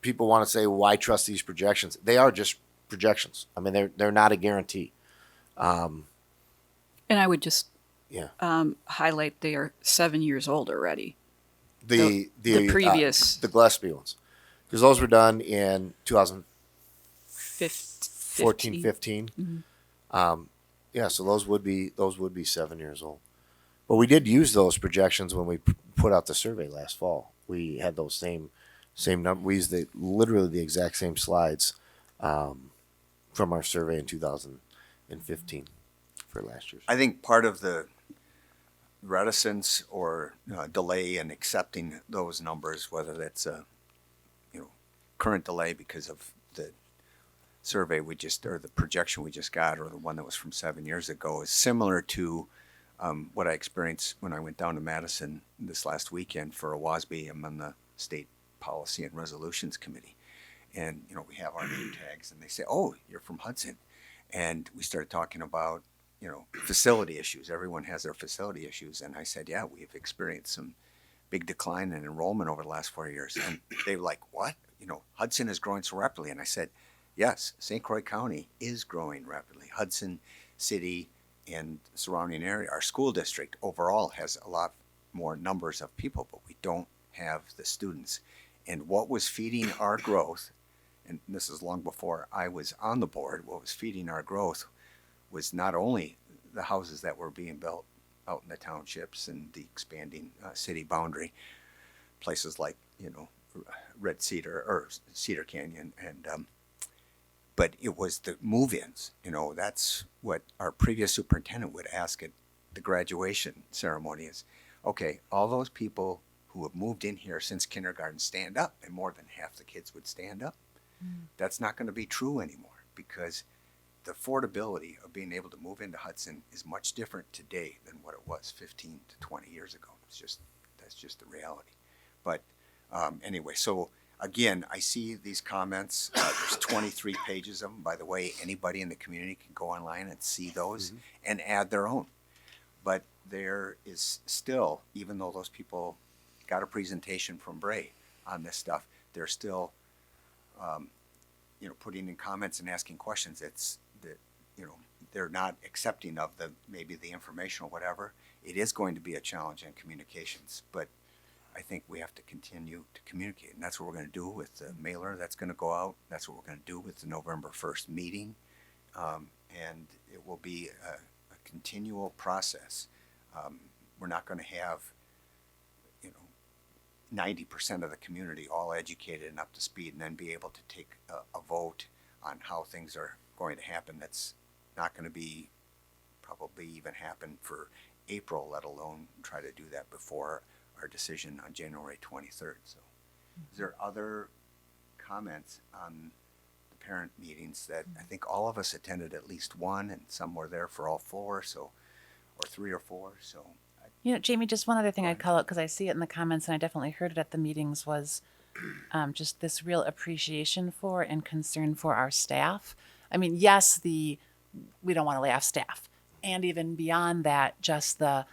people want to say, why trust these projections? They are just projections. I mean, they're not a guarantee. And I would just Yeah. highlight they are 7 years old already. The previous the Gillespie ones, because those were done in 2014, 15. Mhm. Yeah, so those would be 7 years old. But we did use those projections when we put out the survey last fall. We had those same number. We used literally the exact same slides from our survey in 2015 for last year's. I think part of the reticence or delay in accepting those numbers, whether that's a current delay because of the survey we just, or the projection we just got, or the one that was from 7 years ago, is similar to what I experienced when I went down to Madison this last weekend for a WASB. I'm on the State Policy and Resolutions Committee, and we have our name tags, and they say, "Oh, you're from Hudson," and we started talking about facility issues. Everyone has their facility issues, and I said, "Yeah, we've experienced some big decline in enrollment over the last 4 years," and they were like, "What? Hudson is growing so rapidly," and I said, "Yes, St. Croix County is growing rapidly. Hudson City and surrounding area, our school district overall has a lot more numbers of people, but we don't have the students. And what was feeding our growth, and this is long before I was on the board, what was feeding our growth was not only the houses that were being built out in the townships and the expanding city boundary, places like, Red Cedar or Cedar Canyon, and but it was the move-ins. That's what our previous superintendent would ask at the graduation ceremony is, okay, all those people who have moved in here since kindergarten stand up, and more than half the kids would stand up. That's not going to be true anymore, because the affordability of being able to move into Hudson is much different today than what it was 15 to 20 years ago. That's just the reality. But anyway, so again, I see these comments. There's 23 pages of them. By the way, anybody in the community can go online and see those and add their own. But there is still, even though those people got a presentation from Bray on this stuff, they're still, putting in comments and asking questions. They're not accepting of maybe the information or whatever. It is going to be a challenge in communications, but I think we have to continue to communicate, and that's what we're going to do with the mailer that's going to go out. That's what we're going to do with the November 1st meeting, and it will be a continual process. We're not going to have 90% of the community all educated and up to speed, and then be able to take a vote on how things are going to happen. That's not going to be probably even happen for April, let alone try to do that before our decision on January 23rd. So is there other comments on the parent meetings that I think all of us attended at least one, and some were there for all four, so, or three or four, so. Jamie, just one other thing I'd call out, because I see it in the comments and I definitely heard it at the meetings, was just this real appreciation for and concern for our staff. I mean, yes, we don't want to lay off staff. And even beyond that, just the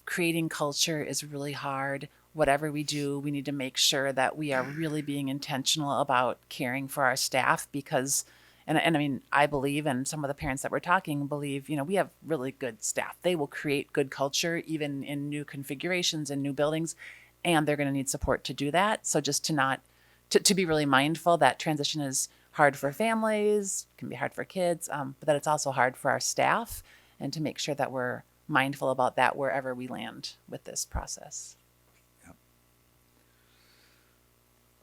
creating culture is really hard. Whatever we do, we need to make sure that we are really being intentional about caring for our staff, because and I mean, I believe, and some of the parents that we're talking believe, we have really good staff. They will create good culture even in new configurations and new buildings, and they're going to need support to do that. So just to be really mindful that transition is hard for families, can be hard for kids, but that it's also hard for our staff, and to make sure that we're mindful about that wherever we land with this process. Yep.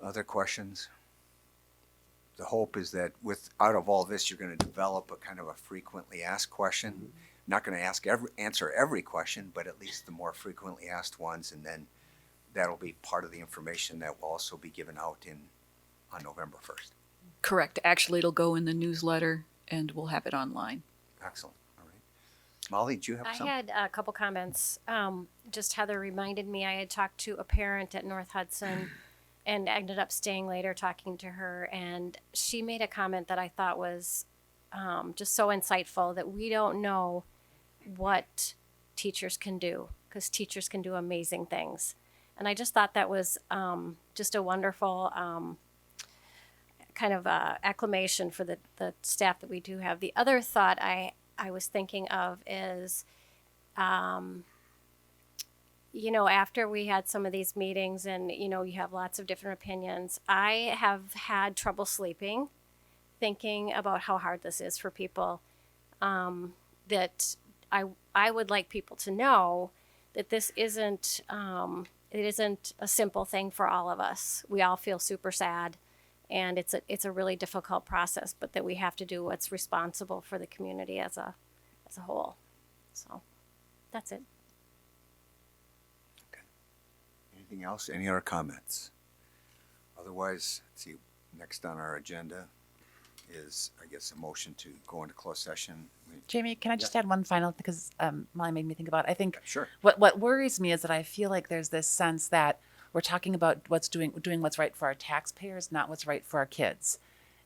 Other questions? The hope is that out of all this, you're going to develop a kind of a frequently asked question. Not going to answer every question, but at least the more frequently asked ones, and then that'll be part of the information that will also be given out on November 1st. Correct. Actually, it'll go in the newsletter, and we'll have it online. Excellent. All right. Molly, do you have some? I had a couple comments. Just Heather reminded me, I had talked to a parent at North Hudson and ended up staying later talking to her. And she made a comment that I thought was just so insightful, that we don't know what teachers can do, because teachers can do amazing things. And I just thought that was just a wonderful kind of acclamation for the staff that we do have. The other thought I was thinking of is, you know, after we had some of these meetings and, you know, you have lots of different opinions, I have had trouble sleeping, thinking about how hard this is for people. That I would like people to know that this isn't, it isn't a simple thing for all of us. We all feel super sad, and it's a really difficult process, but that we have to do what's responsible for the community as a whole. So that's it. Anything else? Any other comments? Otherwise, let's see, next on our agenda is, I guess, a motion to go into closed session. Jamie, can I just add one final, because Molly made me think about it. I think Sure. what worries me is that I feel like there's this sense that we're talking about doing what's right for our taxpayers, not what's right for our kids.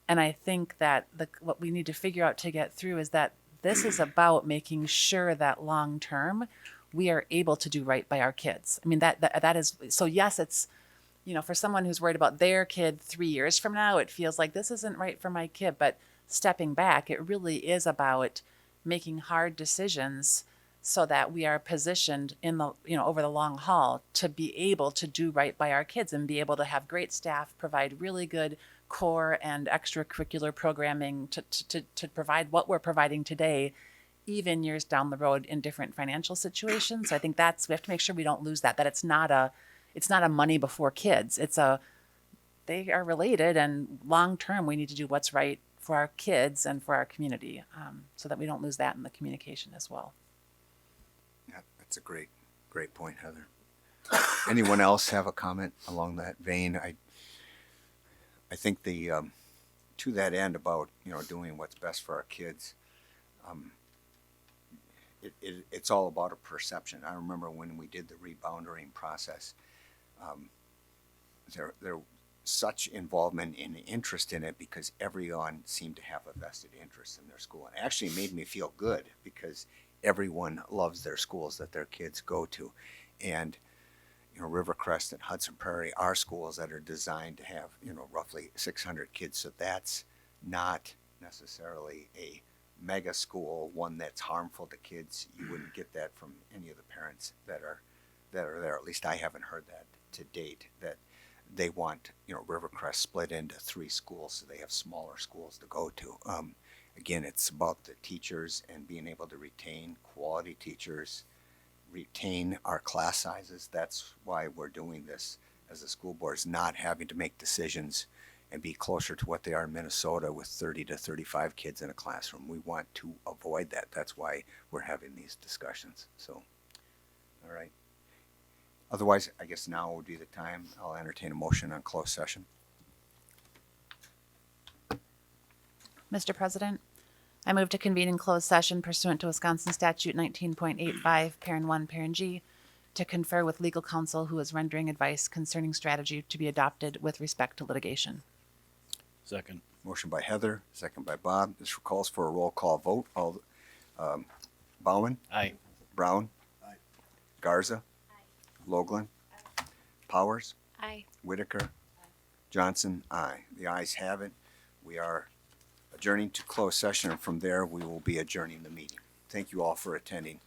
And I think that what we need to figure out to get through is that this is about making sure that long term we are able to do right by our kids. I mean, that is, so yes, it's, you know, for someone who's worried about their kid 3 years from now, it feels like this isn't right for my kid. But stepping back, it really is about making hard decisions so that we are positioned in the, you know, over the long haul to be able to do right by our kids and be able to have great staff, provide really good core and extracurricular programming to provide what we're providing today, even years down the road in different financial situations. So I think we have to make sure we don't lose that it's not a money before kids. They are related, and long term we need to do what's right for our kids and for our community, so that we don't lose that in the communication as well. Yeah, that's a great point, Heather. Anyone else have a comment along that vein? I think to that end about, you know, doing what's best for our kids, it's all about a perception. I remember when we did the rebounding process, there such involvement and interest in it because everyone seemed to have a vested interest in their school. And it actually made me feel good because everyone loves their schools that their kids go to. And, you know, Rivercrest and Hudson Prairie are schools that are designed to have, you know, roughly 600 kids. So that's not necessarily a mega school, one that's harmful to kids. You wouldn't get that from any of the parents that are there. At least I haven't heard that to date, that they want, you know, Rivercrest split into 3 schools so they have smaller schools to go to. Again, it's about the teachers and being able to retain quality teachers, retain our class sizes. That's why we're doing this as a school board, is not having to make decisions and be closer to what they are in Minnesota with 30 to 35 kids in a classroom. We want to avoid that. That's why we're having these discussions. So, all right. Otherwise, I guess now would be the time. I'll entertain a motion on closed session. Mr. President, I move to convene in closed session pursuant to Wisconsin Statute 19.85, Parent 1, Parent G, to confer with legal counsel who is rendering advice concerning strategy to be adopted with respect to litigation. Second. Motion by Heather, second by Bob. This calls for a roll call vote. All, Bauman? Aye. Brown? Aye. Garza? Aye. Loughlin? Aye. Powers? Aye. Whitaker? Aye. Johnson? Aye. The ayes have it. We are adjourning to closed session, and from there we will be adjourning the meeting. Thank you all for attending.